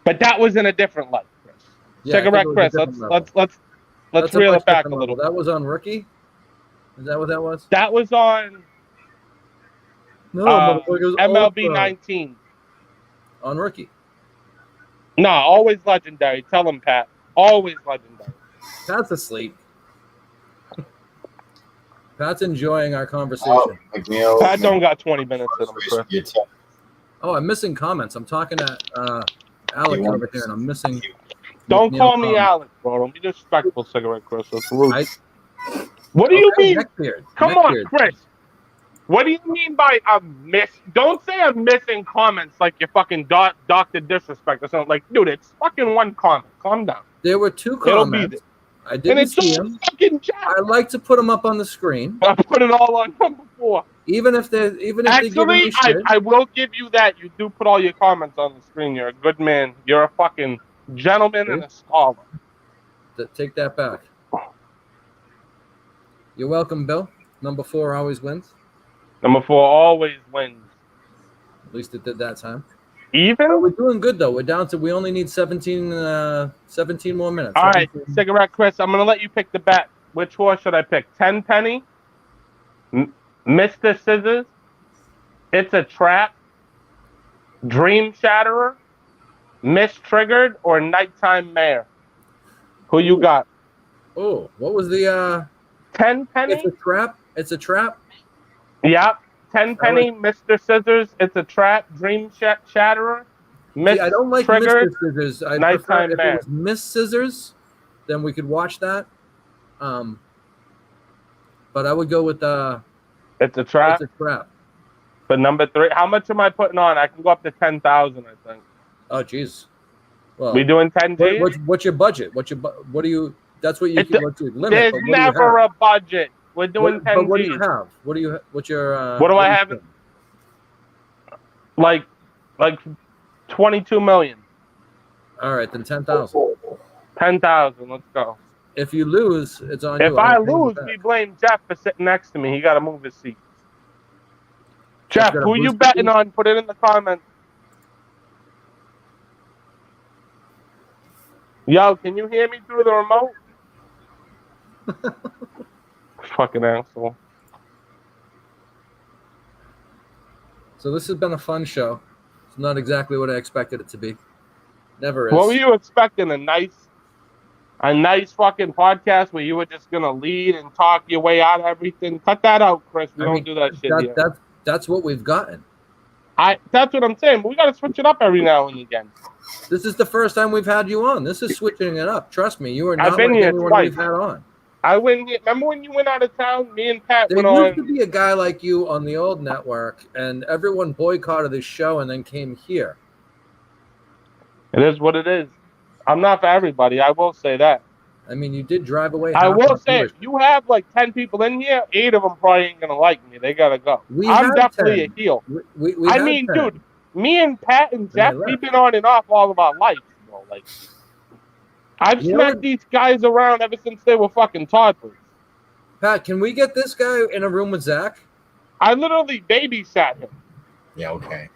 but that was in a different light, Chris. Yeah, Cigarette Chris. Let's reel it back a little. That was on Rookie. Is that what that was? That was on MLB 19 on Rookie. No, always legendary. Tell him, Pat. Always legendary. Pat's asleep. Pat's enjoying our conversation. Pat don't got 20 minutes in him, Chris. Oh, I'm missing comments. I'm talking to Alec over here, and I'm missing. Don't call me Alec, bro. Don't be disrespectful, Cigarette Chris. That's rude. What do you mean? Come on, Chris. What do you mean by a miss? Don't say I'm missing comments like you're fucking Dr. Disrespect or something. Like, dude, it's fucking one comment. Calm down. There were 2 comments. I didn't see them. I like to put them up on the screen. I put it all on them before. Even if they give me shit. I will give you that. You do put all your comments on the screen. You're a good man. You're a fucking gentleman and a scholar. Take that back. You're welcome, Bill. Number 4 always wins. Number 4 always wins. At least it did that time. Even? We're doing good, though. We're down to, we only need 17 more minutes. All right, Cigarette Chris, I'm going to let you pick the bet. Which horse should I pick? Tenpenny? Mr. Scissors? It's a Trap? Dream Shatterer? Miss Triggered? Or Nighttime Mare? Who you got? Oh, what was the... Tenpenny? It's a Trap? It's a Trap? Yep. Tenpenny, Mr. Scissors, It's a Trap, Dream Shatterer, Miss I don't like Triggered, Mr. Scissors. I Nighttime prefer, Mare. if it was Miss Scissors, then we could watch that. But I would go with It's a Trap. It's a Trap. But number 3, how much am I putting on? I can go up to 10,000, I think. Oh, jeez. Well, we doing 10 G's? What's your budget? What do you? That's what you can go to limit. There's never a budget. We're doing 10 G's. What do you have? What do you? What's your? What do I have? Like 22 million. All right, then 10,000. 10,000. Let's go. If you lose, it's on you. If I lose, we blame Jeff for sitting next to me. He got to move his seat. Jeff, who you betting on? Put it in the comments. Yo, can you hear me through the remote? Fucking asshole. So this has been a fun show. It's not exactly what I expected it to be. Never is. What were you expecting? A nice fucking podcast where you were just gonna lead and talk your way out of everything? Cut that out, Chris. We don't do that shit here. That's what we've gotten. That's what I'm saying. But we gotta switch it up every now and again. This is the first time we've had you on. This is switching it up. Trust me, you are not I've been like here anyone twice. we've had on. I went here. Remember when you went out of town? Me and Pat There went on. used to be a guy like you on the old network, and everyone boycotted this show and then came here. It is what it is. I'm not for everybody. I will say that. I mean, you did drive away. I half will our say, viewers. if you have like 10 people in here, 8 of them probably ain't gonna like me. They gotta go. I'm had definitely 10. a heel. We I had mean, 10. dude, me and Pat and Jeff, they left. we've been on and off all of our life. Bro. Like, I've You know smacked what? these guys around ever since they were fucking toddlers. Pat, can we get this guy in a room with Zach? I literally babysat him. Yeah, okay.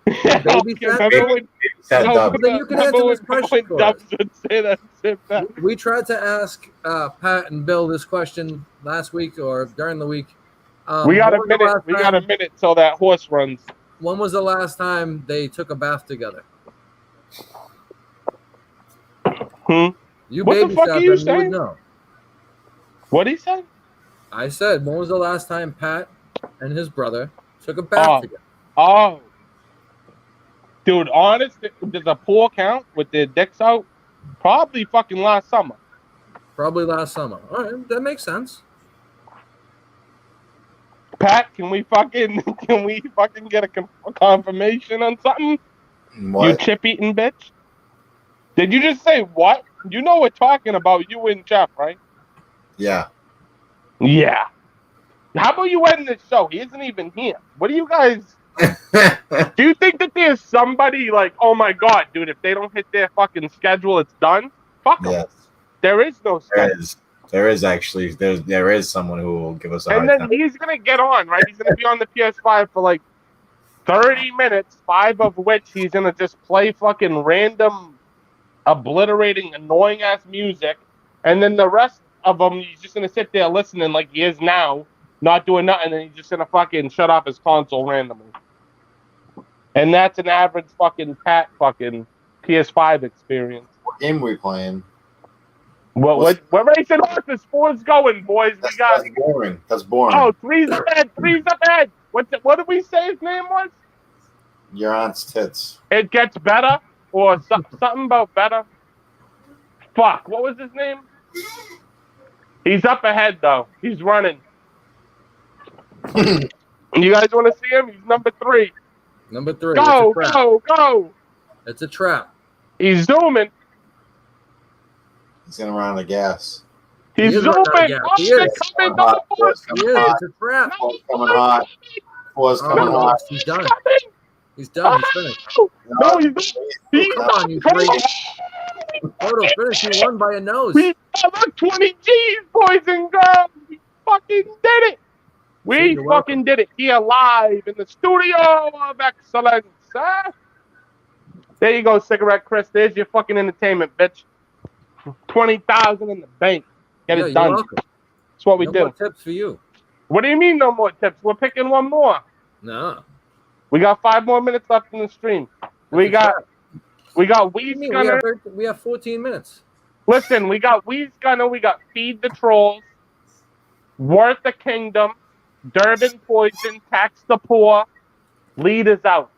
Babysat him? Dub. Then you can answer this question for us. Dubs would say that shit back. We tried to ask Pat and Bill this question last week or during the week. We got when a was the minute. last We got a time- minute till that horse runs. When was the last time they took a bath together? You What the fuck babysat are you them, you would saying? know. What he said? I said, when was the last time Pat and his brother took a bath together? Oh. Dude, honest, there's a pool count with their dicks out. Probably fucking last summer. Probably last summer. All right, that makes sense. Pat, can we fucking get a confirmation on something? What? You chip eating bitch. Did you just say what? You know we're talking about you and Jeff, right? Yeah. Yeah. How about you end this show? He isn't even here. What do you guys? Do you think that there's somebody like, oh my god, dude, if they don't hit their fucking schedule, it's done? Fuck them. Yes. There is no schedule. There is actually there is someone who will give us a And hard then time. he's gonna get on, right? He's gonna be on the PS5 for like 30 minutes, 5 of which he's gonna just play fucking random, obliterating, annoying ass music, and then the rest of them he's just gonna sit there listening like he is now, not doing nothing, and he's just gonna fucking shut off his console randomly. And that's an average fucking Pat fucking PS5 experience. What game are we playing? What racing horses? 4's going, boys. We got. That's boring. That's boring. Oh, 3's ahead. 3's up ahead. What did we say his name was? Your aunt's tits. It gets better, or something about better. Fuck. What was his name? He's up ahead though. He's running. You guys want to see him? He's number 3. Number 3. Go, go. It's a trap. He's zooming. He's gonna run out of gas. He's zooming. He is. Coming, number 4. It's a trap. Four's coming hot. Four's coming hot. He's done. He's done. He's finished. No, he's Come on, you freak. Photo finish. You won by a nose. We have 20 G's, boys and girls. We fucking did it. We You're fucking did it here live in the studio of excellence. Huh? There you go, Cigarette Chris. There's your fucking entertainment, bitch. 20,000 in the bank. Get Yeah, it you're done. welcome. That's what we No do. more tips for you. What do you mean no more tips? We're picking one more. No. We got 5 more minutes left in the stream. We got Weed Gunner. We have 14 minutes. Listen, we got Weed Gunner. We got Feed the Trolls, Worth the Kingdom, Durban Poison, Tax the Poor, Lead is Out.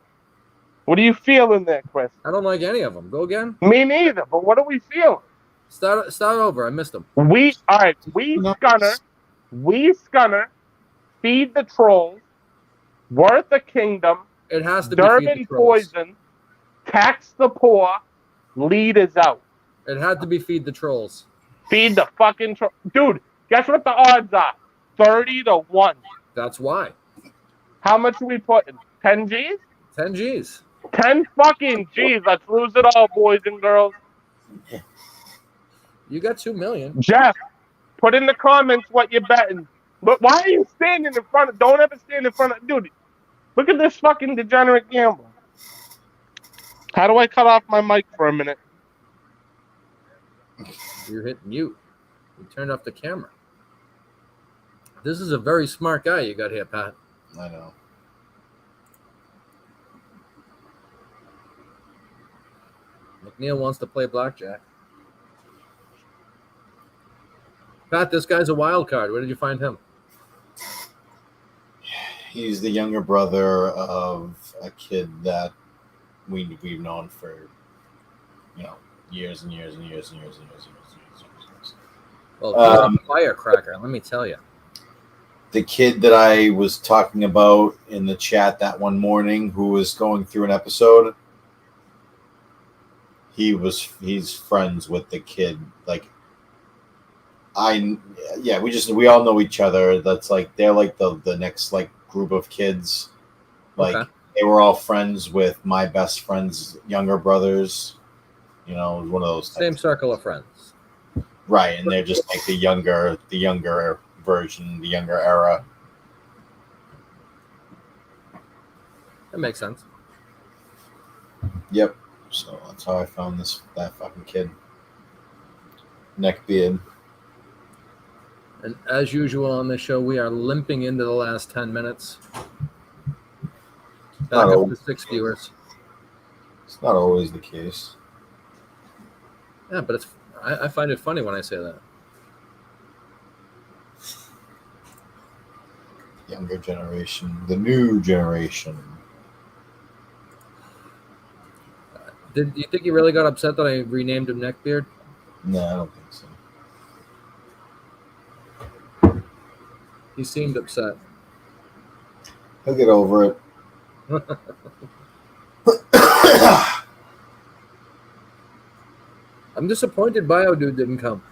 What are you feeling there, Chris? I don't like any of them. Go again. Me neither. But what are we feeling? Start over. I missed them. Weed Gunner, Feed the Trolls, Worth the Kingdom. It has to be Feed Durban the Trolls. Poison, Tax the Poor, Lead is Out. It had to be Feed the Trolls. Feed the fucking troll. Dude, guess what the odds are? 30-1. That's why. How much are we putting? 10 G's? 10 G's. 10 fucking G's. Let's lose it all, boys and girls. You got 2 million. Jeff, put in the comments what you're betting. But why are you standing in front of... Don't ever stand in front of... Dude, look at this fucking degenerate gambler. How do I cut off my mic for a minute? You hit mute. You turned off the camera. This is a very smart guy you got here, Pat. I know. McNeil wants to play blackjack. Pat, this guy's a wild card. Where did you find him? He's the younger brother of a kid that we've known for, years and years and years and years and years and years. Well, he's a firecracker, let me tell you. The kid that I was talking about in the chat that one morning who was going through an episode, he's friends with the kid. We all know each other. That's they're the next group of kids. Okay. They were all friends with my best friend's younger brothers. One of those same circle of friends. Right, and they're just the younger version, the younger era. That makes sense. Yep. So that's how I found that fucking kid. Neckbeard. And as usual on this show, we are limping into the last 10 minutes. Back up to 6 viewers. It's not always the case. Yeah, but I find it funny when I say that. Younger generation, the new generation. Did you think he really got upset that I renamed him Neckbeard? No, I don't think so. He seemed upset. He'll get over it. I'm disappointed Biodude didn't come.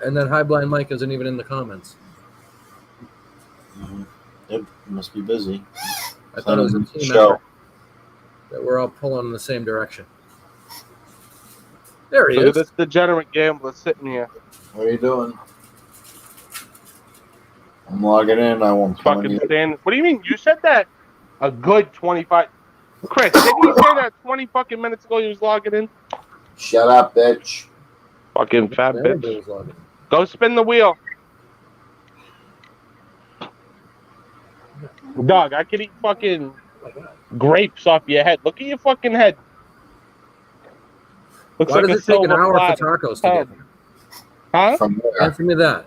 And then High Blind Mike isn't even in the comments. Yep, must be busy. I thought it was a team show. effort. That we're all pulling in the same direction. There he Look at is. this degenerate gambler sitting here. What are you doing? I'm logging in. I won't Fucking stand. What do you mean? You said that a good 25. Chris, didn't you say that 20 fucking minutes ago you was logging in? Shut up, bitch. Fucking fat Everybody bitch. was logging. Go spin the wheel. Dog, I could eat fucking grapes off your head. Look at your fucking head. Looks Why like does a it take an silver hour platter. for tacos to get here? Huh? From where? Answer me that.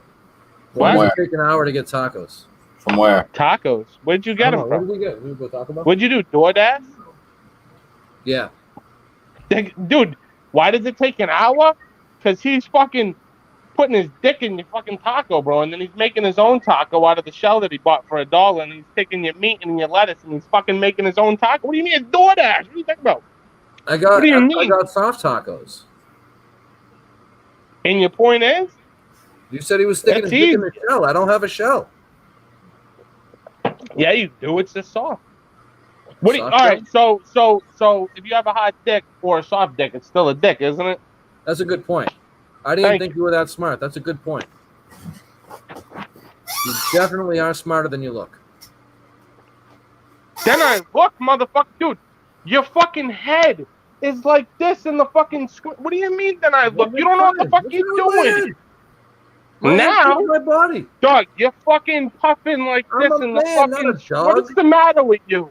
Why does it take an hour to get tacos? From where? Tacos. Where'd you get them Where from? did we get? We go Taco Bell? What'd you do? DoorDash? Yeah. Dude, why does it take an hour? Because he's fucking putting his dick in your fucking taco, bro, and then he's making his own taco out of the shell that he bought for $1, and he's taking your meat and your lettuce, and he's fucking making his own taco. What do you mean it's DoorDash? What do you think about? I got What do you mean? I got soft tacos. And your point is? You said he was sticking his That's dick in the shell. I don't have a shell. Yeah, you do. It's just soft. What do you, all Soft right, so if you have a hot dick or a soft dick, it's still a dick, isn't it? That's a good point. I didn't Thank think you were that smart. That's a good point. You definitely are smarter than you look. Then I look, motherfucker, dude, your fucking head is like this in the fucking screen. What do you mean then I look? You don't know what the fuck you're doing. Now, my body. Dog, you're fucking puffing like I'm this a in the man, not fucking. a dog. What is the matter with you?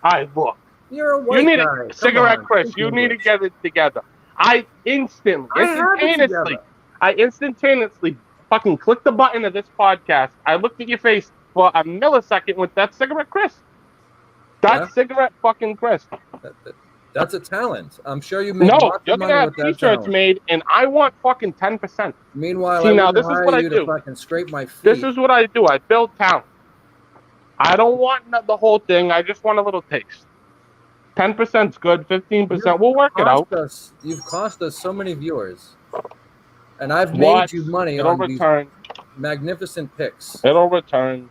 I look. You're a white You need guy. a Come cigarette, on. Chris. You need to get it together. I instantaneously fucking clicked the button of this podcast. I looked at your face for a millisecond with that cigarette, Chris. That's cigarette fucking Chris. That's a talent. I'm sure you make No, lots you're of gonna money have with that t-shirts talent. made, and I want fucking 10%. Meanwhile, See, I now wouldn't this is hire what I you do. to fucking scrape my feet. This is what I do. I build talent. I don't want the whole thing. I just want a little taste. 10% is good. 15%. We'll work it out. You've cost us so many viewers, and I've Watch. made you money It'll on return. these magnificent picks. It'll return.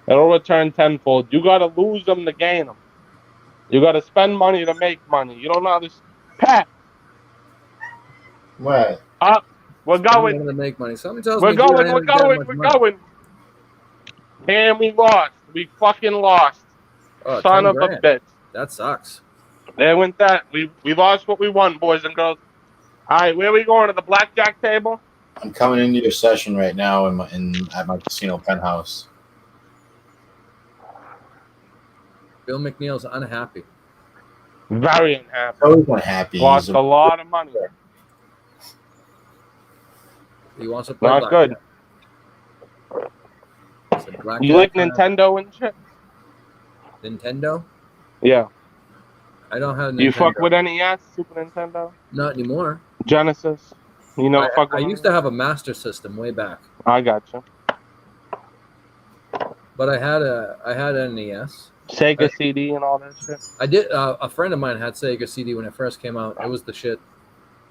It'll return tenfold. You gotta lose them to gain them. You gotta spend money to make money. You don't know how this. Pat. What? We're I'm going. going to make money. Somebody tells We're me, dude, I going. haven't We're got going. much We're money. going. And we lost. We fucking lost. Oh, Son 10 of grand. a bitch. That sucks. There went that. We lost what we won, boys and girls. All right, where are we going? To the blackjack table? I'm coming into your session right now at my casino penthouse. Bill McNeil's unhappy. Very unhappy. Always unhappy. Lost a lot of money. He wants to play Not good. blackjack. You like Nintendo and shit? Nintendo? Yeah. I don't have Nintendo. You fuck with NES, Super Nintendo? Not anymore. Genesis? You know, I used to have a Master System way back, I got you. but I had an NES. Sega CD and all that shit. I did. A friend of mine had Sega CD when it first came out. It was the shit.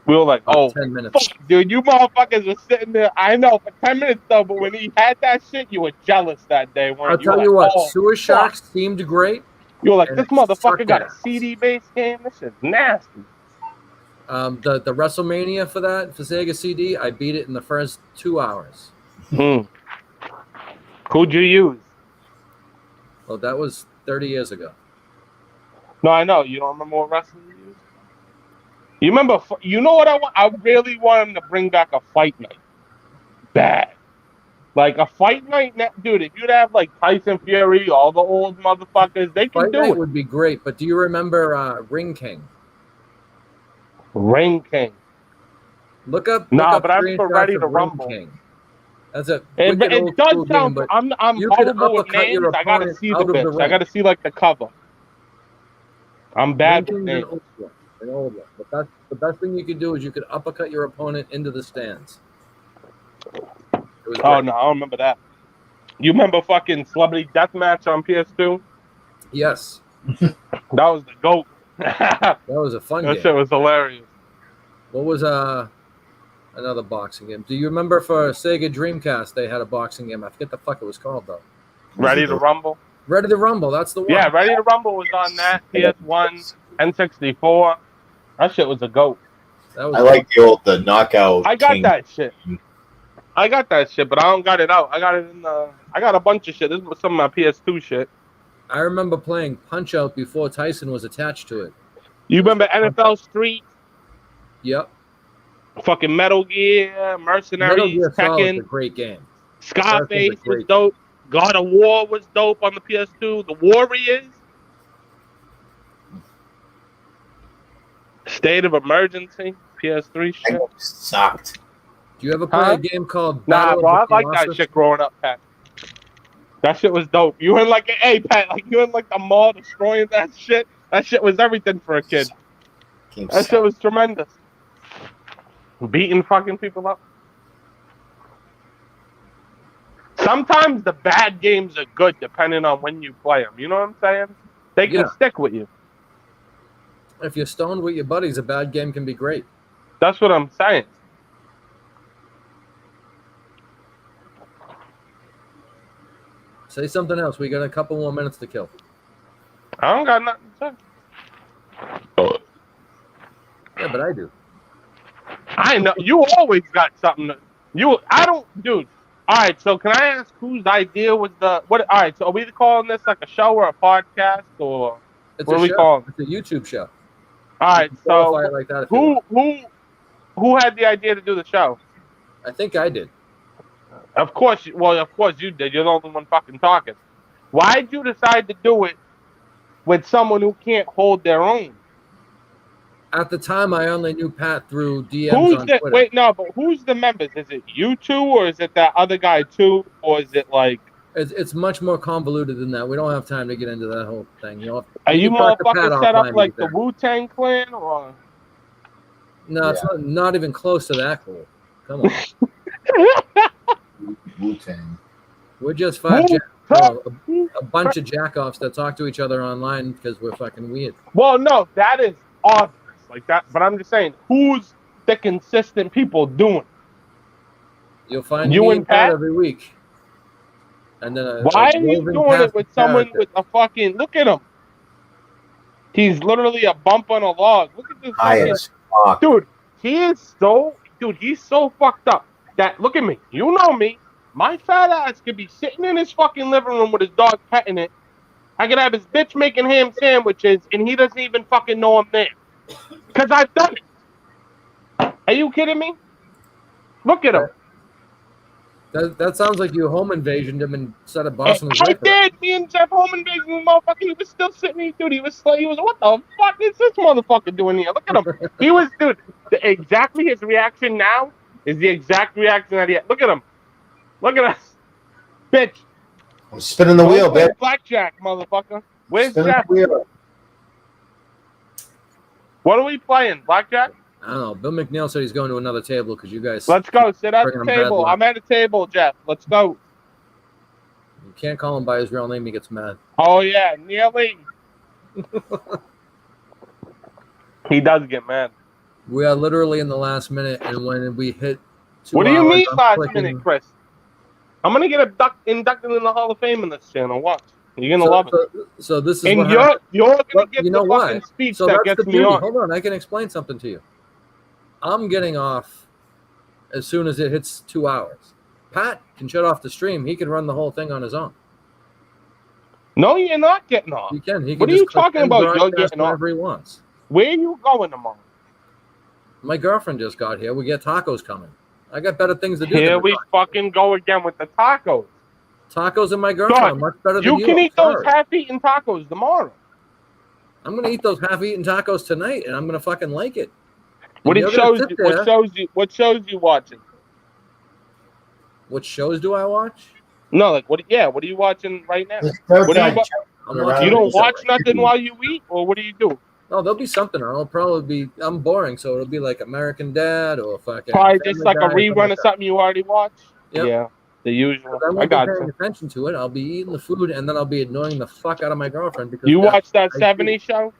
We were like, oh, 10 minutes. fuck, dude, you motherfuckers were sitting there. I know, for 10 minutes though, but when he had that shit, you were jealous that day, weren't I'll you? tell Like, you what, oh, Sewer fuck. Sharks seemed great. You were like, and this it motherfucker sucked got a ass. CD-based game? This is nasty. The WrestleMania for Sega CD, I beat it in the first 2 hours. Who'd you use? Well, that was 30 years ago. No, I know. You don't remember what wrestling you used? You remember, you know what I want? I really want him to bring back a fight night. Bad. Like a fight night, dude, if you'd have like Tyson Fury, all the old motherfuckers, they can Fight do Night it. would be great, but do you remember Ring King? Ring King. Look up. Nah, look up but I'm for screenshots Ready of to Ring Rumble. King. That's a It wicked old does school sound. game, but I'm you can horrible with uppercut names. your I gotta opponent see out the of the bits. I ring. gotta see like the cover. I'm bad Ring with King's an names. old one, an old one. But that's the best thing you could do is you could uppercut your opponent into the stands. It was Oh great. no, I don't remember that. You remember fucking Celebrity Deathmatch on PS2? Yes, That was the GOAT. that was a fun That game. shit was hilarious. What was another boxing game? Do you remember for Sega Dreamcast they had a boxing game? I forget the fuck it was called though. Ready to Rumble? Ready to Rumble. That's the one. Yeah, Ready to Rumble was on that. PS1, N64. That shit was a GOAT. That was I like the knockout. I got King. that shit. I got that shit, but I don't got it out. I got it in the. I got a bunch of shit. This was some of my PS2 shit. I remember playing Punch Out before Tyson was attached to it. You remember NFL Street? Yep. Fucking Metal Gear, Metal Mercenaries, Gear Solid is a Tekken, great game. Scarface That's a was great dope. God of War was dope on the PS2. The Warriors. State of Emergency, PS3 shit. Sucked. Do you ever play a game called Nah, Battle bro, I of the like that Colossus? shit growing up, Pat. That shit was dope. You in like Pat, like you in like the mall destroying that shit. That shit was everything for a kid. That shit was tremendous. Beating fucking people up. Sometimes the bad games are good depending on when you play them. You know what I'm saying? They can Yeah. stick with you. If you're stoned with your buddies, a bad game can be great. That's what I'm saying. Say something else. We got a couple more minutes to kill. I don't got nothing to say. Yeah, but I do. I know you always got something. I don't, dude. All right, so can I ask whose idea was the what? All right, so are we calling this like a show or a podcast or It's what a are we show. calling? It's a YouTube show. All right, so Qualify it like that if you want. who had the idea to do the show? I think I did. Of course, of course you did. You're the only one fucking talking. Why'd you decide to do it with someone who can't hold their own? At the time, I only knew Pat through DMs on Twitter. Wait, no, but who's the members? Is it you two, or is it that other guy too, or is it like? It's much more convoluted than that. We don't have time to get into that whole thing. Are you can talk to Pat motherfuckers set offline up like with the Wu-Tang Clan, or? No, it's not even close to that cool. Come on. Wu-Tang. We're just a bunch of jackoffs that talk to each other online because we're fucking weird. Well, no, that is obvious, like that. But I'm just saying, who's the consistent people doing? You'll find You me and and Pat Pat? every week. And then Why are you doing it with someone with a fucking? Look at him. He's literally a bump on a log. Look at this High fucking as fuck. dude. He's so fucked up that look at me. You know me. My fat ass could be sitting in his fucking living room with his dog petting it. I could have his bitch making ham sandwiches, and he doesn't even fucking know I'm there. Because I've done it. Are you kidding me? Look at him. That sounds like you home invasioned him and set a boss on his I life. did. Me and Jeff home invasion the motherfucker. He was still sitting here, dude. He was what the fuck is this motherfucker doing here? Look at him. He was, dude. Exactly his reaction now is the exact reaction that he had. Look at him. Look at us. Bitch. I'm spinning the wheel, bitch. Blackjack, motherfucker. Where's Spinning Jeff? the wheel. What are we playing? Blackjack? I don't know. Bill McNeil said he's going to another table because you guys. Let's go. Sit at bringing the him bad table. luck. I'm at a table, Jeff. Let's go. You can't call him by his real name. He gets mad. Oh, yeah. Nearly. He does get mad. We are literally in the last minute, and when we hit 2 What do you hours, mean I'm last clicking- minute, Chris? I'm going to get inducted in the Hall of Fame in this channel. Watch. You're going to love it. So this is And what you're happened. going to But get you know the what? fucking speech So that that's gets the me beauty. on. Hold on, I can explain something to you. I'm getting off as soon as it hits 2 hours. Pat can shut off the stream. He can run the whole thing on his own. No, you're not getting off. He can. He can What are just you click talking end about? You're broadcast getting off. whenever he wants. Where are you going tomorrow? My girlfriend just got here. We get tacos coming. I got better things to do. Here than we fucking go again with the tacos. Tacos and my girlfriend are much better than You you. can I'm eat those sorry. half-eaten tacos tomorrow. I'm gonna eat those half-eaten tacos tonight, and I'm gonna fucking like it. What You're gonna sit there. What shows you watching? What shows do I watch? No, like what are you watching right now? Third What do guy you I'm watching You don't this watch show. nothing while you eat, or what do you do? No, there'll be something on. It'll probably be. I'm boring, so it'll be like American Dad or fucking. Probably just Family like a Guy, rerun of something you already watched. Yep. Yeah, the usual. I I won't got be paying you. attention to it. I'll be eating the food, and then I'll be annoying the fuck out of my girlfriend because You that's watch that what I do. 70s show?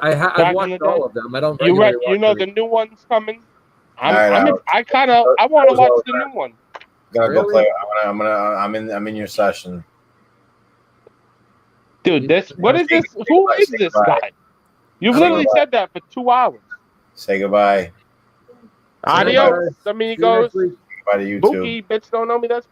I've Back in watched the all day? of them. I don't. You regularly watch know every- the new one's coming. All right, I want to watch the new one. Gotta go Really? play. I'm in your session. Dude, what is this? Who is this guy? You've literally said that for 2 hours. Say goodbye. Adios, amigos. Goodbye to you too. Bookie, bitch, don't know me. That's